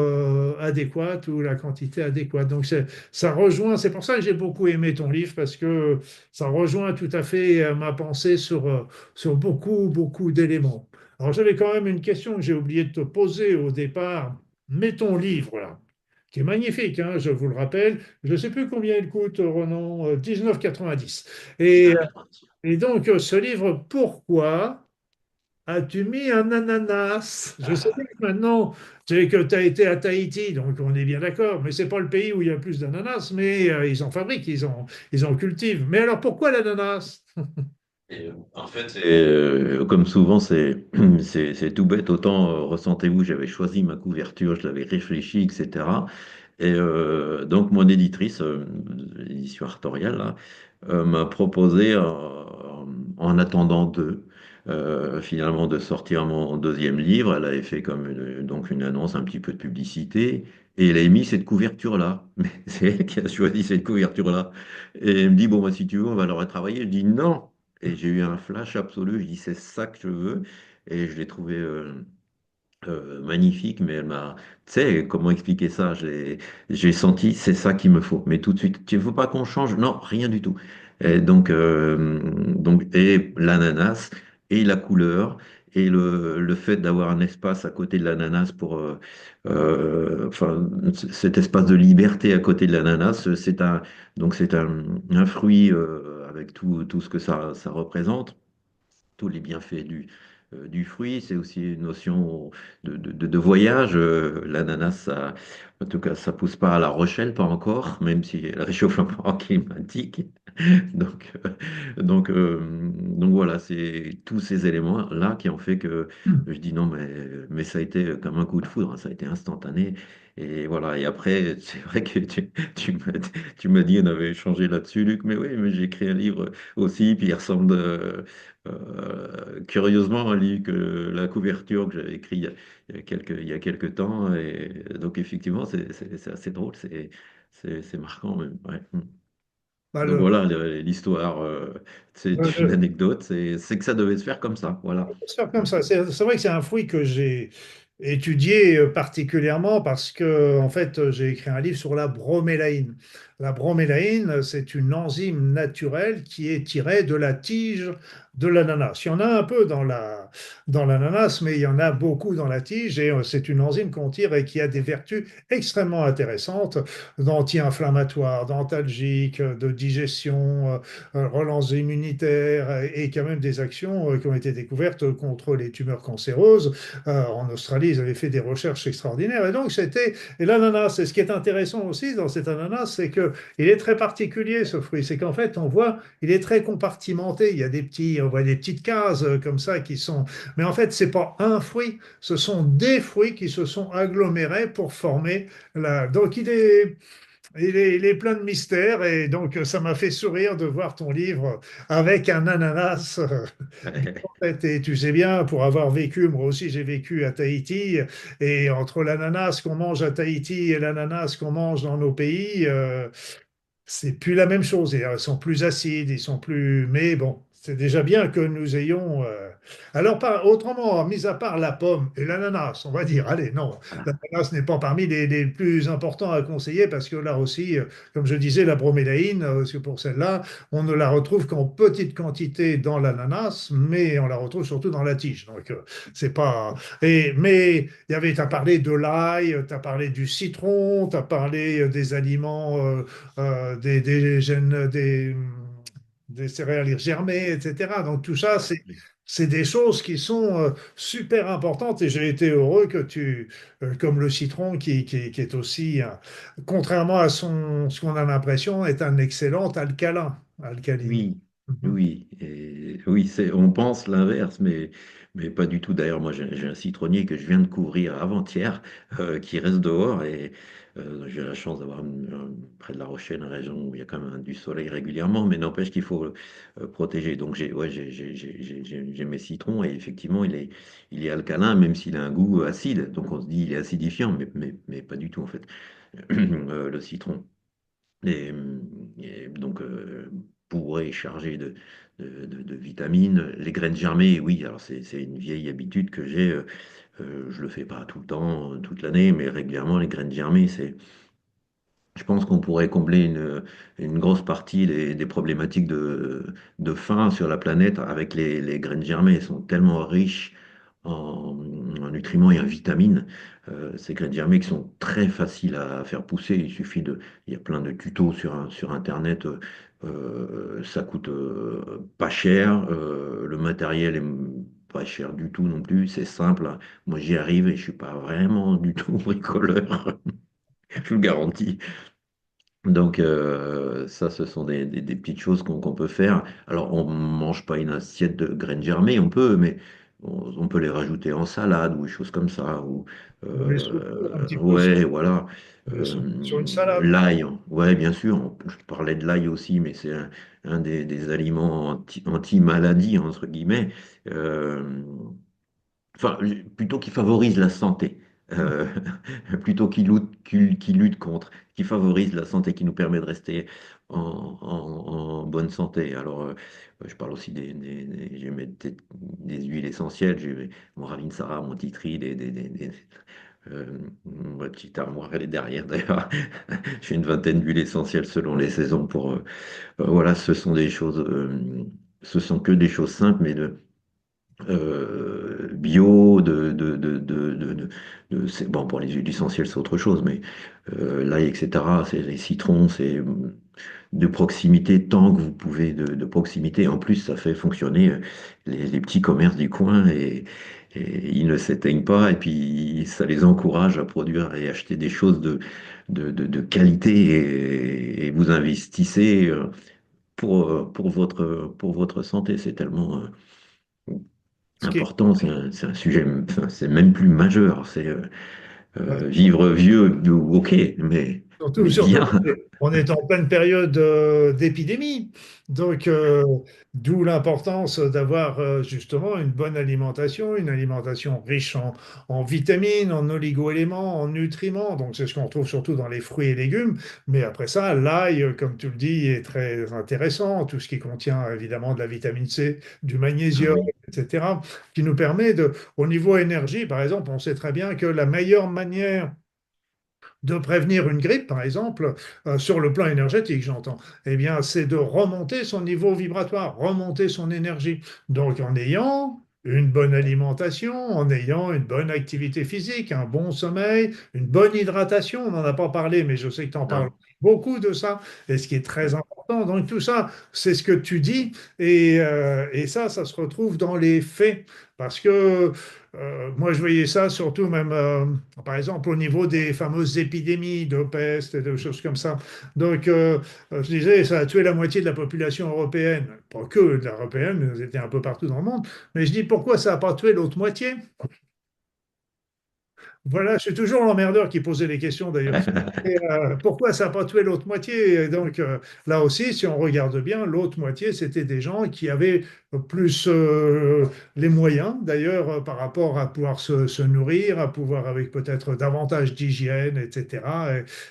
adéquats ou la quantité adéquate. Donc, ça rejoint, c'est pour ça que j'ai beaucoup aimé ton livre, parce que ça rejoint tout à fait ma pensée sur beaucoup, beaucoup d'éléments. Alors, j'avais quand même une question que j'ai oublié de te poser au départ. Mais ton livre, là, qui est magnifique, hein, je vous le rappelle. Je ne sais plus combien il coûte, Ronan, 19,90. Et, 19,90. et donc, ce livre, pourquoi as-tu mis un ananas? Je sais bien que maintenant, c'est que tu as été à Tahiti, donc on est bien d'accord, mais c'est pas le pays où il y a plus d'ananas, mais ils en fabriquent, ils en cultivent. Mais alors, pourquoi l'ananas? En fait, comme souvent, c'est tout bête. Autant ressentez-vous, j'avais choisi ma couverture, je l'avais réfléchi, etc. Et donc, mon éditrice, l'édition Artorial, là, m'a proposé, en attendant d'eux, finalement de sortir mon deuxième livre. Elle avait fait comme donc une annonce, un petit peu de publicité, et elle a mis cette couverture-là. Mais c'est elle qui a choisi cette couverture-là. Et elle me dit, bon, bah, si tu veux, on va le retravailler. Je dis non. Et j'ai eu un flash absolu. Je dis, c'est ça que je veux. Et je l'ai trouvé magnifique, mais elle m'a, tu sais, comment expliquer ça? J'ai senti, c'est ça qu'il me faut. Mais tout de suite, tu ne veux pas qu'on change? Non, rien du tout. Et et l'ananas, et la couleur, et le fait d'avoir un espace à côté de l'ananas enfin, cet espace de liberté à côté de l'ananas, c'est un fruit avec tout ce que ça représente, tous les bienfaits du fruit. C'est aussi une notion de voyage. L'ananas, en tout cas, ça pousse pas à La Rochelle, pas encore, même si le réchauffement climatique. Donc, donc voilà, c'est tous ces éléments-là qui ont fait que je dis non, mais ça a été comme un coup de foudre, hein, ça a été instantané. Et voilà, et après, c'est vrai que tu m'as dit, on avait échangé là-dessus, Luc, mais oui, mais j'ai écrit un livre aussi, puis il ressemble curieusement à lui que la couverture que j'avais écrite il y a quelques temps. Et donc, effectivement, c'est assez drôle, c'est marquant même. Ouais. Bah, Donc voilà l'histoire, c'est une le- anecdote, c'est que ça devait se faire comme ça. Voilà. se faire comme ça. C'est vrai que c'est un fruit que j'ai étudié particulièrement parce que, en fait, j'ai écrit un livre sur la bromélaïne. La bromélaïne, c'est une enzyme naturelle qui est tirée de la tige de l'ananas. Il y en a un peu dans l'ananas, mais il y en a beaucoup dans la tige et c'est une enzyme qu'on tire et qui a des vertus extrêmement intéressantes d'anti-inflammatoire, d'antalgique, de digestion, relance immunitaire et quand même des actions qui ont été découvertes contre les tumeurs cancéreuses. En Australie, ils avaient fait des recherches extraordinaires. Et donc, et l'ananas, et ce qui est intéressant aussi dans cet ananas, c'est que il est très particulier, ce fruit. C'est qu'en fait, on voit, il est très compartimenté. Il y a on voit des petites cases comme ça qui sont, mais en fait, c'est pas un fruit, ce sont des fruits qui se sont agglomérés pour former donc il est plein de mystères et donc ça m'a fait sourire de voir ton livre avec un ananas. En fait, et tu sais bien, pour avoir vécu, moi aussi j'ai vécu à Tahiti, et entre l'ananas qu'on mange à Tahiti et l'ananas qu'on mange dans nos pays, c'est plus la même chose. Ils sont plus acides, ils sont plus. Mais bon, c'est déjà bien que nous ayons. Alors, autrement, mis à part la pomme et l'ananas, on va dire, allez, non, Voilà. l'ananas n'est pas parmi les plus importants à conseiller parce que là aussi, comme je disais, la bromélaïne, c'est pour celle-là, on ne la retrouve qu'en petite quantité dans l'ananas, mais on la retrouve surtout dans la tige. Donc, c'est pas. Mais tu as parlé de l'ail, tu as parlé du citron, tu as parlé des aliments. Des céréales germées, etc. Donc tout ça, c'est des choses qui sont super importantes et j'ai été heureux que comme le citron qui est aussi, contrairement à ce qu'on a l'impression, est un excellent alcaliné. Oui, Mhm. oui, et oui, on pense l'inverse, mais pas du tout. D'ailleurs, moi, j'ai un citronnier que je viens de couvrir avant-hier, qui reste dehors, et j'ai la chance d'avoir près de La Rochelle, une région où il y a quand même du soleil régulièrement, mais n'empêche qu'il faut protéger. Donc, j'ai mes citrons, et effectivement, il est alcalin, même s'il a un goût acide. Donc, on se dit, il est acidifiant, mais pas du tout, en fait, le citron. Et, et donc, bourré et chargé de vitamines. Les graines germées, oui, alors c'est une vieille habitude que j'ai. Je le fais pas tout le temps, toute l'année, mais régulièrement, les graines germées, je pense qu'on pourrait combler une grosse partie des problématiques de faim sur la planète avec les graines germées. Elles sont tellement riches en nutriments et en vitamines. Ces graines germées qui sont très faciles à faire pousser. Il y a plein de tutos sur Internet. Ça coûte pas cher. Le matériel est pas cher du tout non plus. C'est simple. Moi, j'y arrive et je suis pas vraiment du tout bricoleur. Je vous le garantis. Donc ça, ce sont des petites choses qu'on peut faire. Alors, on mange pas une assiette de graines germées, on peut, on peut les rajouter en salade ou des choses comme ça. Ou, Ou les souper un petit peu ouais, voilà. sur, Euh, sur une salade. L'ail, ouais, bien sûr. Je parlais de l'ail aussi, mais c'est un des aliments anti-maladie, entre guillemets. Euh, enfin, plutôt qui favorise la santé, euh, plutôt qui lutte contre, qui favorise la santé, qui nous permet de rester en bonne santé. Alors, je parle aussi j'ai des huiles essentielles, j'ai mon Ravinsara, mon tea tree, ma petite armoire, elle est derrière d'ailleurs. J'ai une vingtaine d'huiles essentielles selon les saisons pour, voilà, ce sont des choses, ce sont que des choses simples, mais bio, bon, pour les huiles essentielles, c'est autre chose, mais l'ail, etc., c'est les citrons, c'est de proximité, tant que vous pouvez de proximité. En plus, ça fait fonctionner les petits commerces du coin et ils ne s'éteignent pas, et puis ça les encourage à produire et acheter des choses de qualité et vous investissez pour votre santé. C'est tellement Ce qui est important, c'est un sujet, enfin, c'est même plus majeur, c'est vivre vieux, ok, surtout, mais surtout, bien. on est en pleine période d'épidémie. Donc, d'où l'importance d'avoir justement une bonne alimentation, une alimentation riche en vitamines, en oligo-éléments, en nutriments. Donc, c'est ce qu'on trouve surtout dans les fruits et légumes. Mais après ça, l'ail, comme tu le dis, est très intéressant. Tout ce qui contient évidemment de la vitamine C, du Ah magnésium, oui. etc., qui nous permet de, au niveau énergie, par exemple, on sait très bien que la meilleure manière de prévenir une grippe, par exemple, sur le plan énergétique, j'entends, eh bien, c'est de remonter son niveau vibratoire, remonter son énergie. Donc, en ayant une bonne alimentation, en ayant une bonne activité physique, un bon sommeil, une bonne hydratation, on n'en a pas parlé, mais je sais que tu en parles Non. beaucoup de ça, et ce qui est très important. Donc, tout ça, c'est ce que tu dis, et ça se retrouve dans les faits, parce que moi, je voyais ça surtout même, par exemple, au niveau des fameuses épidémies de peste et de choses comme ça. Donc, je disais, ça a tué la moitié de la population européenne. Pas que de l'européenne, c'était un peu partout dans le monde. Mais je dis, pourquoi ça n'a pas tué l'autre moitié? Voilà, je suis toujours l'emmerdeur qui posait les questions d'ailleurs. Et, pourquoi ça n'a pas tué l'autre moitié? Et donc là aussi, si on regarde bien, l'autre moitié, c'était des gens qui avaient plus les moyens, d'ailleurs, par rapport à pouvoir se nourrir, à pouvoir avec peut-être davantage d'hygiène, etc.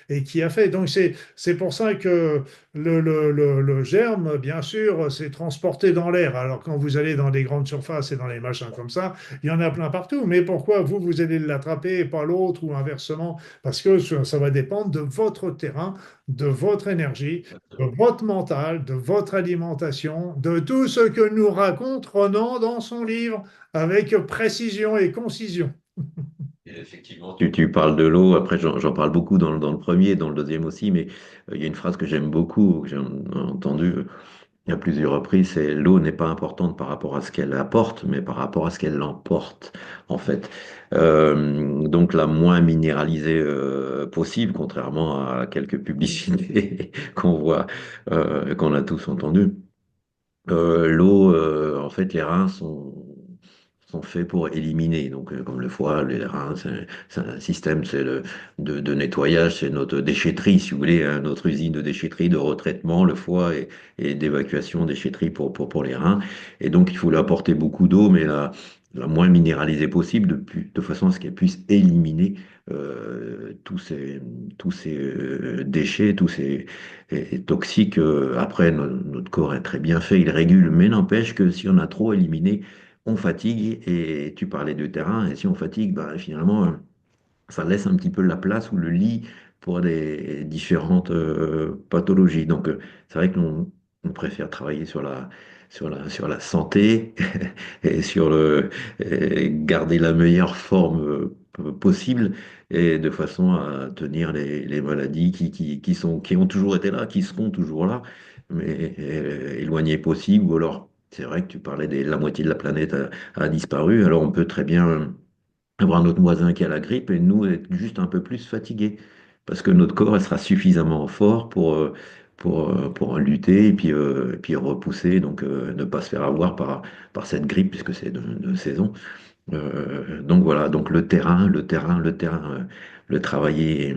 Et qui a fait. Donc c'est pour ça que le germe, bien sûr, s'est transporté dans l'air. Alors quand vous allez dans les grandes surfaces et dans les machins comme ça, il y en a plein partout. Mais pourquoi vous, vous allez l'attraper et pas l'autre ou inversement? Parce que ça va dépendre de votre terrain, de votre énergie, de votre mental, de votre alimentation, de tout ce que nous raconte Ronan dans son livre avec précision et concision. Et effectivement, tu parles de l'eau, après j'en parle beaucoup dans le premier, dans le deuxième aussi, mais il y a une phrase que j'aime beaucoup, que j'ai entendue à plusieurs reprises, c'est l'eau n'est pas importante par rapport à ce qu'elle apporte, mais par rapport à ce qu'elle emporte, en fait. Donc la moins minéralisée possible, contrairement à quelques publicités qu'on voit, qu'on a tous entendues. L'eau, en fait, les reins sont faits pour éliminer. Donc, comme le foie, les reins, c'est un système de nettoyage, c'est notre déchetterie, si vous voulez, hein, notre usine de déchetterie, de retraitement, le foie et d'évacuation déchetterie pour les reins. Et donc, il faut lui apporter beaucoup d'eau, mais la moins minéralisée possible, de façon à ce qu'elle puisse éliminer tous ces déchets, tous ces toxiques. Après, notre corps est très bien fait, il régule, mais n'empêche que si on a trop éliminé, on fatigue. Et tu parlais de terrain, et si on fatigue, bah, finalement, ça laisse un petit peu la place ou le lit pour des différentes pathologies. Donc, c'est vrai que on préfère travailler sur la santé et sur et garder la meilleure forme possible et de façon à tenir les maladies qui ont toujours été là, qui seront toujours là, mais éloignées possible. Ou alors, c'est vrai que tu parlais la moitié de la planète a disparu, alors on peut très bien avoir notre voisin qui a la grippe et nous être juste un peu plus fatigués. Parce que notre corps elle sera suffisamment fort pour lutter et puis repousser, donc ne pas se faire avoir par cette grippe puisque c'est de saison. Donc voilà, donc le terrain, le travailler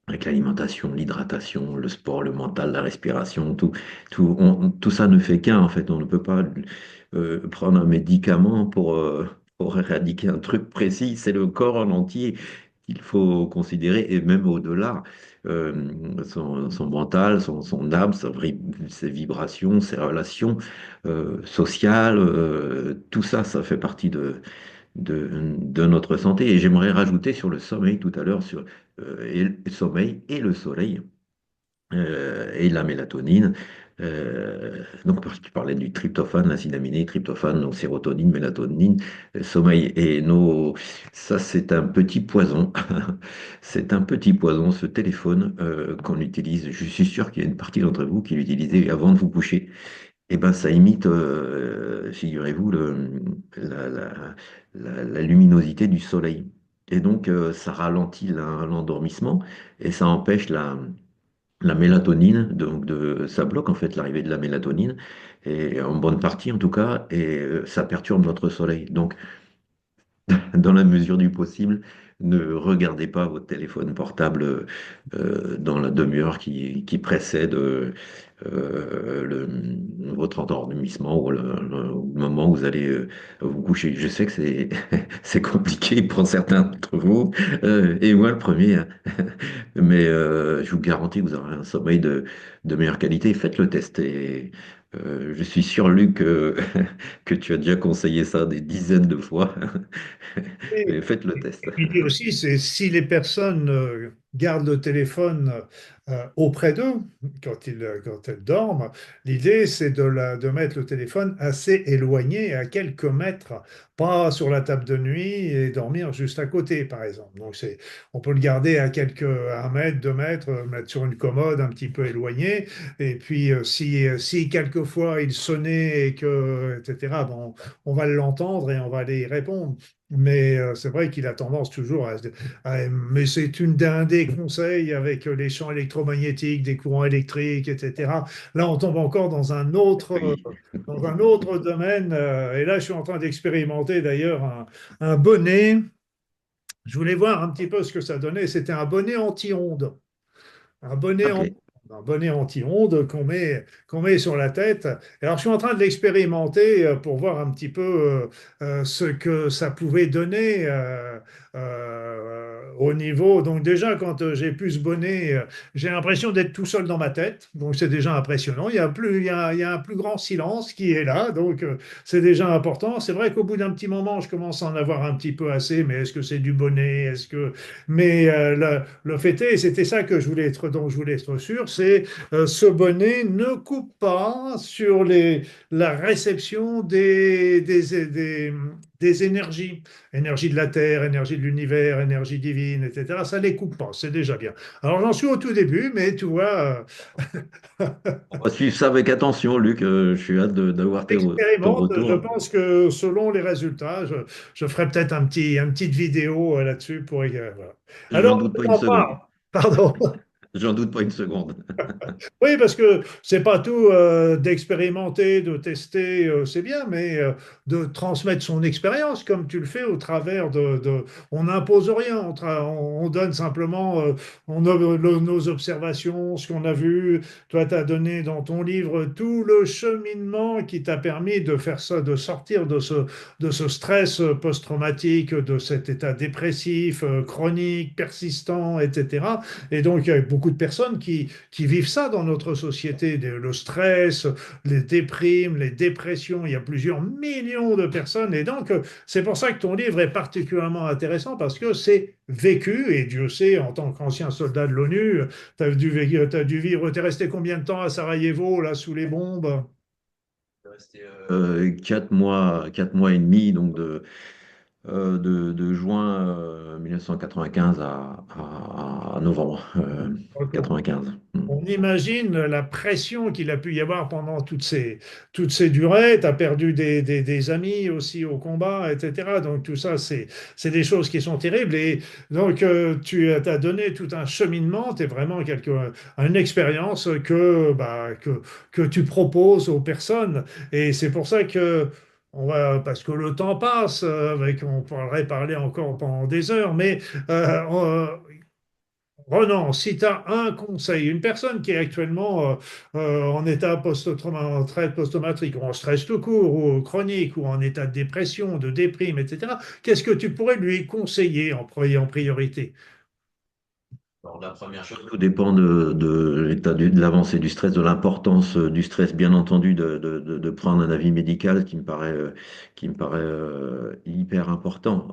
avec l'alimentation, l'hydratation, le sport, le mental, la respiration, tout ça ne fait qu'un en fait. On ne peut pas prendre un médicament pour éradiquer un truc précis. C'est le corps en entier qu'il faut considérer et même au-delà. Son mental, son âme, ses vibrations, ses relations sociales, tout ça, ça fait partie de notre santé. Et j'aimerais rajouter sur le sommeil tout à l'heure, sur et le sommeil et le soleil et la mélatonine. Donc, tu parlais du tryptophane, l'acide aminé, tryptophane, donc sérotonine, mélatonine, sommeil. Ça, c'est un petit poison. C'est un petit poison, ce téléphone qu'on utilise. Je suis sûr qu'il y a une partie d'entre vous qui l'utilisez avant de vous coucher. Eh ben, ça imite, figurez-vous, la luminosité du soleil. Et donc, ça ralentit l'endormissement et ça empêche la mélatonine. Donc, ça bloque en fait l'arrivée de la mélatonine, et en bonne partie en tout cas, et ça perturbe notre sommeil. Donc, dans la mesure du possible, ne regardez pas votre téléphone portable dans la demi-heure qui précède votre endormissement ou le moment où vous allez vous coucher. Je sais que c'est c'est compliqué pour certains d'entre vous, et moi le premier, hein. Mais je vous garantis que vous aurez un sommeil de meilleure qualité. Faites le test. Et je suis sûr, Luc, que tu as déjà conseillé ça des dizaines de fois. Et Mais faites le test. l'idée aussi, c'est si les personnes gardent le téléphone auprès d'eux quand elles dorment, l'idée c'est de mettre le téléphone assez éloigné, à quelques mètres, pas sur la table de nuit et dormir juste à côté, par exemple. Donc on peut le garder à un mètre, 2 mètres, mettre sur une commode un petit peu éloignée. Et puis si quelquefois il sonnait etc., bon, on va l'entendre et on va aller y répondre. Mais c'est vrai qu'il a tendance toujours mais c'est un des conseils avec les champs électromagnétiques, des courants électriques, etc. Là, on tombe encore Oui. dans un autre domaine. Et là, je suis en train d'expérimenter d'ailleurs un bonnet. Je voulais voir un petit peu ce que ça donnait. C'était un bonnet anti-ondes. Un bonnet, Ok. un bonnet anti-ondes qu'on met sur la tête. Et alors, je suis en train de l'expérimenter pour voir un petit peu ce que ça pouvait donner au niveau. Donc, déjà, quand j'ai plus ce bonnet, j'ai l'impression d'être tout seul dans ma tête. Donc, c'est déjà impressionnant. Il y a un plus grand silence qui est là. Donc, c'est déjà important. C'est vrai qu'au bout d'un petit moment, je commence à en avoir un petit peu assez. Mais est-ce que c'est du bonnet? Mais le fait est, et c'était ça dont je voulais être sûr, c'est ce bonnet ne coupe pas sur la réception des énergies, énergie de la Terre, énergie de l'univers, énergie divine, etc. Ça les coupe pas, c'est déjà bien. Alors j'en suis au tout début, mais tu vois, On va suivre ça avec attention, Luc. Je suis hâte d'avoir ton expérimente. Je retour. pense que selon les résultats, je ferai peut-être une petite vidéo là-dessus pour. Voilà. J'en Alors, doute pas on une en parle. seconde. Pardon. J'en doute pas une seconde. Oui, parce que c'est pas tout d'expérimenter, de tester, c'est bien, mais de transmettre son expérience comme tu le fais au travers on n'impose rien, on donne simplement nos observations, ce qu'on a vu. Toi, tu as donné dans ton livre tout le cheminement qui t'a permis de faire ça, de sortir de ce stress post-traumatique, de cet état dépressif, chronique, persistant, etc. Et donc, il y a beaucoup de personnes qui vivent ça dans notre société, le stress, les déprimes, les dépressions. Il y a plusieurs millions de personnes. Et donc, c'est pour ça que ton livre est particulièrement intéressant parce que c'est vécu. Et Dieu sait, en tant qu'ancien soldat de l'ONU, t'as dû vivre, t'es resté combien de temps à Sarajevo, là, sous les bombes? Je suis resté 4 mois et demi, donc de juin 1995 à novembre Donc, 95. on imagine la pression qu'il a pu y avoir pendant toutes ces durées. Tu as perdu des amis aussi au combat, etc. Donc tout ça, c'est des choses qui sont terribles. Et donc tu as donné tout un cheminement, tu es vraiment une expérience que tu proposes aux personnes. Et c'est pour ça que... parce que le temps passe, on pourrait parler encore pendant des heures, mais Ronan, si tu as un conseil, une personne qui est actuellement en état post-traumatique, ou en stress tout court, ou chronique, ou en état de dépression, de déprime, etc., qu'est-ce que tu pourrais lui conseiller en priorité? Alors, la première chose, tout dépend de l'état de l'avancée du stress, de l'importance du stress, bien entendu, de prendre un avis médical qui me paraît hyper important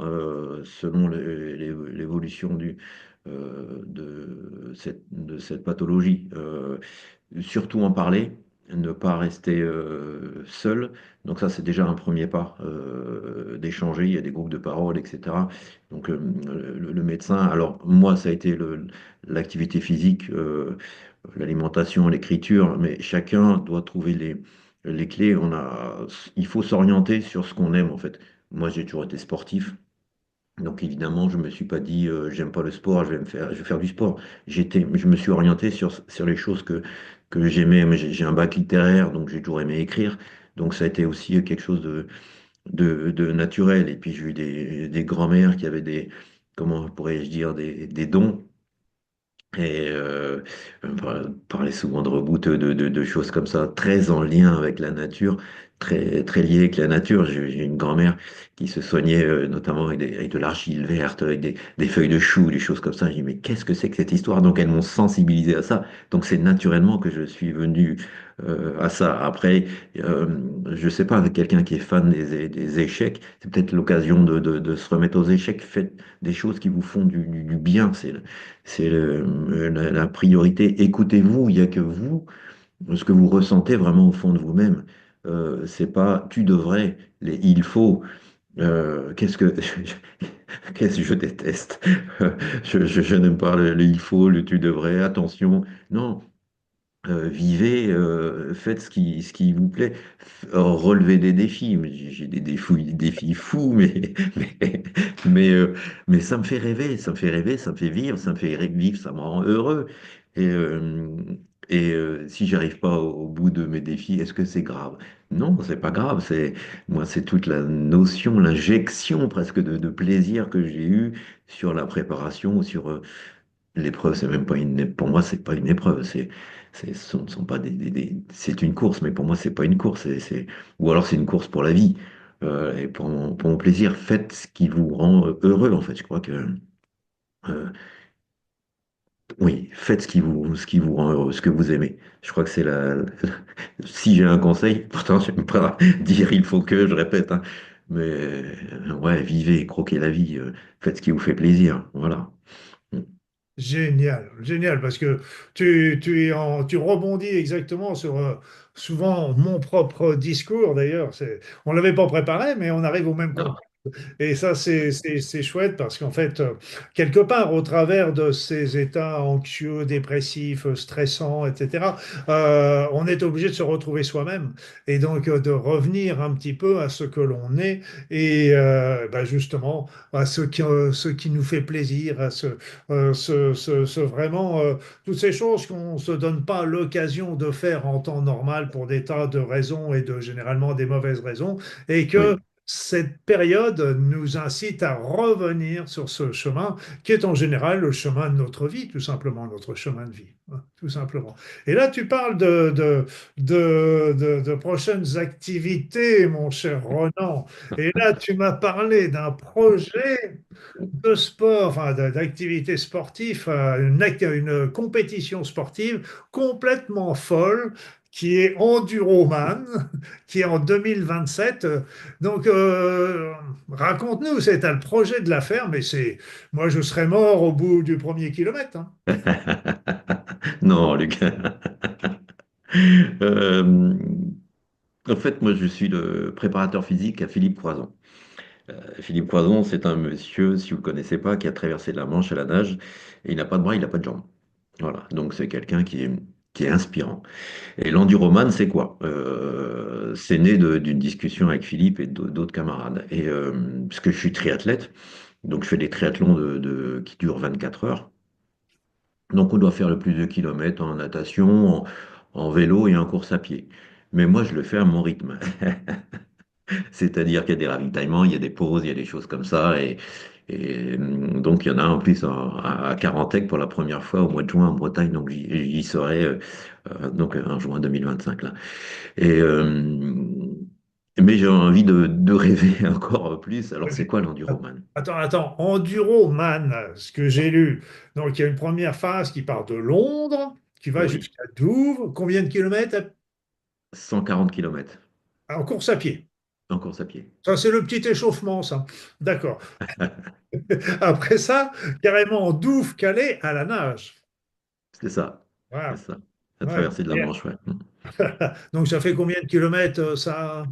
selon l'évolution de cette pathologie. Surtout en parler, ne pas rester seul. Donc ça, c'est déjà un premier pas, d'échanger. Il y a des groupes de parole, etc. Donc le médecin, alors moi, ça a été l'activité physique, l'alimentation, l'écriture, mais chacun doit trouver les clés. Il faut s'orienter sur ce qu'on aime, en fait. Moi, j'ai toujours été sportif. Donc évidemment, je me suis pas dit j'aime pas le sport, je vais faire du sport. Je me suis orienté sur les choses que j'aimais. Mais j'ai un bac littéraire, donc j'ai toujours aimé écrire. Donc ça a été aussi quelque chose de naturel. Et puis j'ai eu des grands-mères qui avaient comment pourrais-je dire, des dons. Et on parlait souvent de reboot, de choses comme ça, très en lien avec la nature, très lié avec la nature. J'ai une grand-mère qui se soignait notamment avec de l'argile verte, avec des feuilles de chou, des choses comme ça. Je dis, mais qu'est-ce que c'est que cette histoire? Donc elles m'ont sensibilisé à ça. Donc c'est naturellement que je suis venu à ça. Après, euh, je sais pas, avec quelqu'un qui est fan des échecs, c'est peut-être l'occasion de se remettre aux échecs. Faites des choses qui vous font du bien. La priorité. Écoutez-vous, il n'y a que vous, ce que vous ressentez vraiment au fond de vous-même. C'est pas tu devrais, il faut. Qu'est-ce que qu'est-ce que je déteste? Je n'aime pas le il faut, le tu devrais, attention. Non, vivez, faites ce qui vous plaît, relevez des défis. Mais j'ai des défis fous, mais, euh, mais ça me fait rêver, ça me fait rêver, ça me fait vivre, ça me fait vivre, ça me rend heureux. Et, euh, si j'arrive pas au bout de mes défis, est-ce que c'est grave? Non, c'est pas grave. Moi, c'est toute la notion, l'injection presque de plaisir que j'ai eu sur la préparation, sur l'épreuve. C'est même pas pour moi, c'est pas une épreuve. Ce ne sont pas c'est une course, mais pour moi, c'est pas une course. Ou alors c'est une course pour la vie. Et pour mon plaisir, faites ce qui vous rend heureux, en fait. Je crois que, euh, oui, faites ce qui vous rend heureux, ce que vous aimez. Je crois que c'est si j'ai un conseil, pourtant, je n'aime pas dire il faut que, je répète, hein, mais ouais, vivez, croquez la vie, faites ce qui vous fait plaisir. Voilà. Génial, génial, parce que tu rebondis exactement sur souvent mon propre discours d'ailleurs. On ne l'avait pas préparé, mais on arrive au même Non. conclusion. Et ça, c'est chouette parce qu'en fait, quelque part, au travers de ces états anxieux, dépressifs, stressants, etc., on est obligé de se retrouver soi-même et donc de revenir un petit peu à ce que l'on est et justement à ce qui nous fait plaisir, à vraiment toutes ces choses qu'on ne se donne pas l'occasion de faire en temps normal pour des tas de raisons et de généralement des mauvaises raisons et que Oui. cette période nous incite à revenir sur ce chemin qui est en général le chemin de notre vie, tout simplement, notre chemin de vie, hein, tout simplement. Et là, tu parles de prochaines activités, mon cher Ronan. Et là, tu m'as parlé d'un projet de sport, enfin d'activité sportive, une compétition sportive complètement folle qui est Enduroman, qui est en 2027. Donc, raconte-nous, c'est un projet de la faire, mais moi, je serais mort au bout du premier kilomètre, hein. Non, Lucas. Euh, En fait, moi, je suis le préparateur physique à Philippe Croizon. Philippe Croizon, c'est un monsieur, si vous ne le connaissez pas, qui a traversé la Manche à la nage, et il n'a pas de bras, il n'a pas de jambes. Voilà, donc c'est quelqu'un qui est inspirant. Et l'enduroman, c'est quoi? C'est né d'une discussion avec Philippe et d'autres camarades. Et parce que je suis triathlète, donc je fais des triathlons qui durent 24 heures. Donc on doit faire le plus de kilomètres en natation, en vélo et en course à pied. Mais moi, je le fais à mon rythme. C'est-à-dire qu'il y a des ravitaillements, il y a des pauses, il y a des choses comme ça. Donc il y en a en plus à Carantec pour la première fois au mois de juin en Bretagne. Donc j'y serai donc en juin 2025 là. Et, mais j'ai envie de rêver encore plus. Alors c'est quoi l'enduroman? Attends, Enduroman, ce que j'ai lu. Donc, il y a une première phase qui part de Londres, qui va Oui, jusqu'à Douvres. Combien de kilomètres? 140 kilomètres En course à pied. en course à pied. Ça, c'est le petit échauffement, ça. D'accord. Après ça, carrément Douvres-Calais à la nage. C'est ça, c'est Voilà. ça. La Ouais. traversée de la Manche, ouais. Donc, ça fait combien de kilomètres, ça?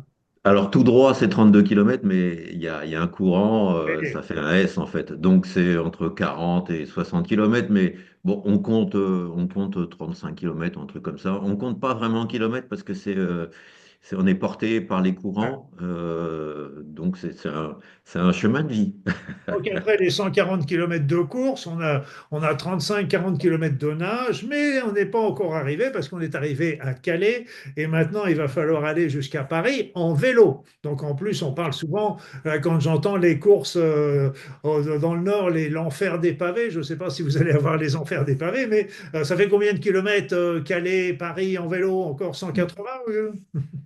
Alors tout droit, c'est 32 kilomètres, mais il y a un courant, ça fait un S en fait. Donc c'est entre 40 et 60 kilomètres, mais bon, on compte 35 kilomètres, un truc comme ça. On compte pas vraiment en kilomètres parce que on est porté par les courants, donc c'est un chemin de vie. Donc après les 140 km de course, on a 35-40 km de nage, mais on n'est pas encore arrivé parce qu'on est arrivé à Calais et maintenant il va falloir aller jusqu'à Paris en vélo. Donc en plus, on parle souvent, quand j'entends les courses dans le Nord, l'enfer des pavés, je ne sais pas si vous allez avoir les enfers des pavés, mais ça fait combien de kilomètres Calais, Paris en vélo? Encore 180?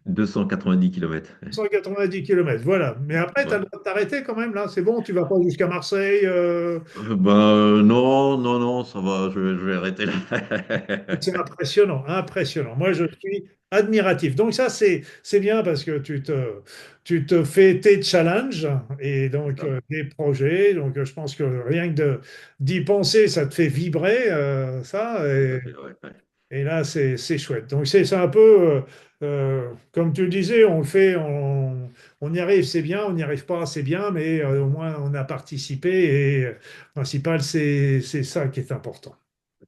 290 kilomètres. 190 km, voilà. Mais après, tu as le Ouais. droit de t'arrêter quand même, là. C'est bon, tu vas pas jusqu'à Marseille. Non, non, non, ça va, je vais arrêter là. C'est impressionnant, impressionnant. Moi, je suis admiratif. Donc ça, c'est bien parce que tu te fais tes challenges et donc Ça, des projets. Donc je pense que rien que d'y penser, ça te fait vibrer, ça. tout Et, à fait, ouais, ouais. et là, c'est chouette. Donc c'est un peu, comme tu le disais, on le fait, on y arrive, c'est bien, on n'y arrive pas, c'est bien, mais au moins on a participé et le principal, c'est ça qui est important.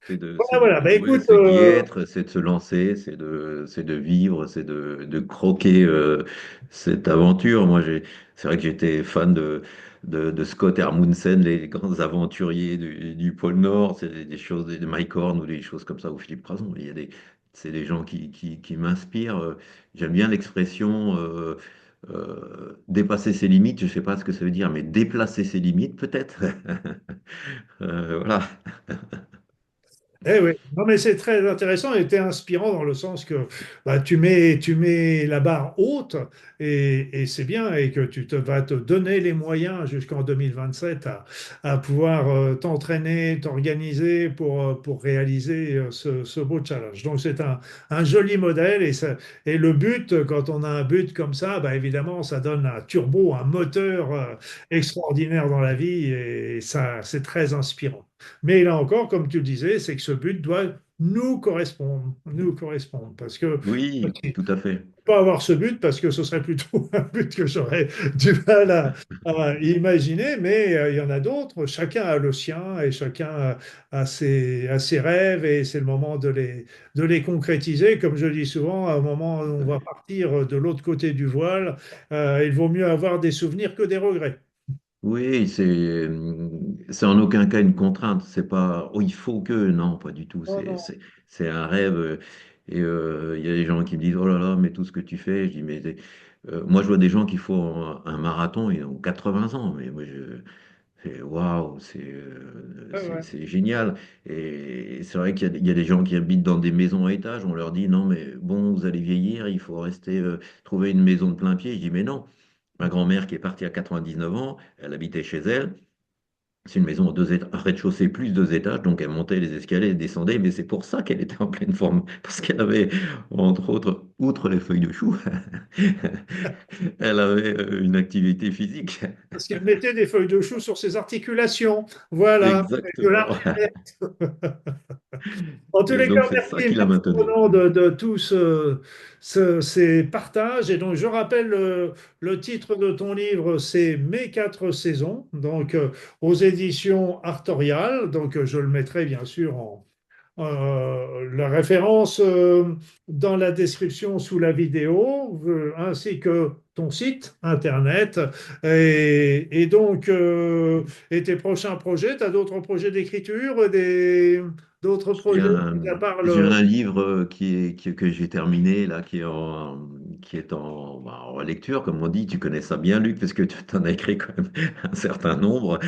C'est Voilà, voilà. Bah, ouais, écoute, c'est d'y être, c'est de se lancer, c'est de vivre, c'est de croquer cette aventure. Moi, c'est vrai que j'étais fan de Scott Hermundsen, les grands aventuriers du pôle Nord. C'est des choses de Mike Horn ou des choses comme ça, ou Philippe Prazon. C'est des gens qui m'inspirent. J'aime bien l'expression dépasser ses limites. Je ne sais pas ce que ça veut dire, mais déplacer ses limites, peut-être. Voilà. eh oui, non mais c'est très intéressant et t'es inspirant dans le sens que bah, tu mets la barre haute et c'est bien et que vas te donner les moyens jusqu'en 2027 à pouvoir t'entraîner, t'organiser pour réaliser ce beau challenge. Donc c'est un joli modèle et le but, quand on a un but comme ça, bah, évidemment ça donne un turbo, un moteur extraordinaire dans la vie et ça c'est très inspirant. Mais là encore, comme tu le disais, c'est que ce but doit nous correspondre, parce que Oui, tout à fait. pas avoir ce but, parce que ce serait plutôt un but que j'aurais du mal à imaginer, mais il y en a d'autres. Chacun a le sien et chacun a ses rêves et c'est le moment de les concrétiser. Comme je dis souvent, à un moment où on va partir de l'autre côté du voile, il vaut mieux avoir des souvenirs que des regrets. Oui, c'est en aucun cas une contrainte. C'est pas, oh, il faut que, non, pas du tout. Non, C'est, non. c'est, c'est un rêve. Et il y a des gens qui me disent, oh là là, mais tout ce que tu fais. Je dis, mais moi, je vois des gens qui font un marathon, ils ont 80 ans. Mais moi, waouh, Ouais, ouais. c'est génial. Et c'est vrai qu'il y a des gens qui habitent dans des maisons à étages. On leur dit, non, mais bon, vous allez vieillir, il faut rester, trouver une maison de plein pied. Je dis, mais non. Ma grand-mère qui est partie à 99 ans, elle habitait chez elle. C'est une maison à deux étages, un rez-de-chaussée plus deux étages, donc elle montait les escaliers, elle descendait, mais c'est pour ça qu'elle était en pleine forme, parce qu'elle avait, entre autres, outre les feuilles de chou, elle avait une activité physique. Parce qu'elle mettait des feuilles de chou sur ses articulations. Voilà, et de Exactement. l'arrière. En tous Et les cas, donc, c'est ça merci, qui la merci maintenait. Ronan de tous ces partages. Et donc, je rappelle le titre de ton livre, c'est Mes quatre saisons, donc aux éditions Artorial. Donc, je le mettrai bien sûr la référence dans la description sous la vidéo, ainsi que ton site internet. Et donc, et tes prochains projets, tu as d'autres projets d'écriture, d'autres J'ai projets, un, à part j'ai le... un livre que j'ai terminé, là, qui est en lecture, comme on dit. Tu connais ça bien, Luc, parce que tu en as écrit quand même un certain nombre,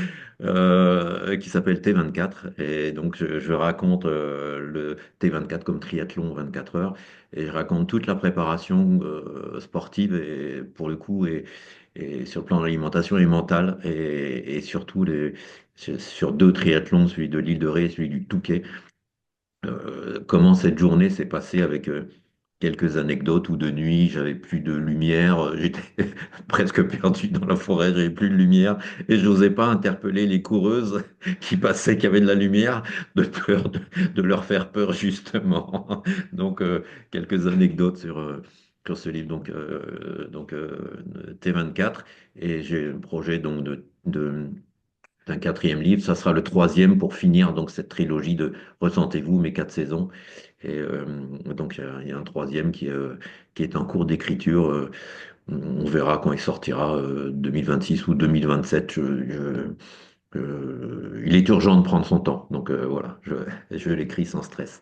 qui s'appelle T24. Et donc, je raconte le T24 comme triathlon 24 heures. Et je raconte toute la préparation sportive, et pour le coup, et sur le plan de l'alimentation et mental, et surtout sur deux triathlons, celui de l'île de Ré et celui du Touquet. Comment cette journée s'est passée avec quelques anecdotes où de nuit, j'avais plus de lumière, j'étais presque perdu dans la forêt, j'avais plus de lumière et je n'osais pas interpeller les coureuses qui passaient, qui avaient de la lumière, de peur de leur faire peur justement. Donc, quelques anecdotes sur ce livre, T24, et j'ai un projet donc d'un quatrième livre. Ça sera le troisième pour finir donc cette trilogie de Ressentez-vous, mes quatre saisons. Et donc il y a un troisième qui est en cours d'écriture. On verra quand il sortira, 2026 ou 2027. Il est urgent de prendre son temps. Donc voilà, je l'écris sans stress.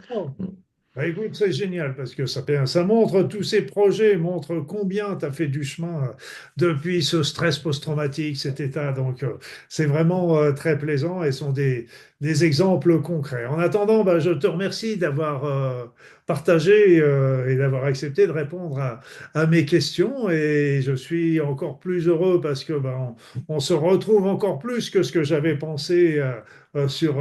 Bah, écoute, c'est génial parce que ça montre, tous ces projets montrent combien tu as fait du chemin depuis ce stress post-traumatique, cet état. Donc, c'est vraiment très plaisant et sont des exemples concrets. En attendant, bah, je te remercie d'avoir partagé et d'avoir accepté de répondre à mes questions. Et je suis encore plus heureux parce que bah, on se retrouve encore plus que ce que j'avais pensé. Sur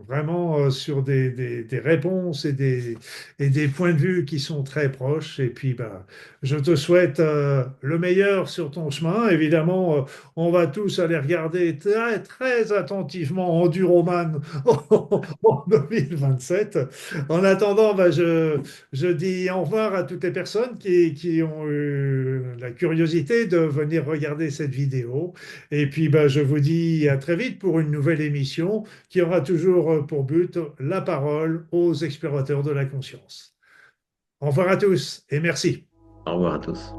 vraiment sur des réponses et des points de vue qui sont très proches. Et puis, bah, je te souhaite le meilleur sur ton chemin. Évidemment, on va tous aller regarder très, très attentivement Enduroman en 2027. En attendant, bah, je dis au revoir à toutes les personnes qui ont eu la curiosité de venir regarder cette vidéo. Et puis, bah, je vous dis à très vite pour une nouvelle émission qui aura toujours pour but la parole aux explorateurs de la conscience. Au revoir à tous et merci. Au revoir à tous.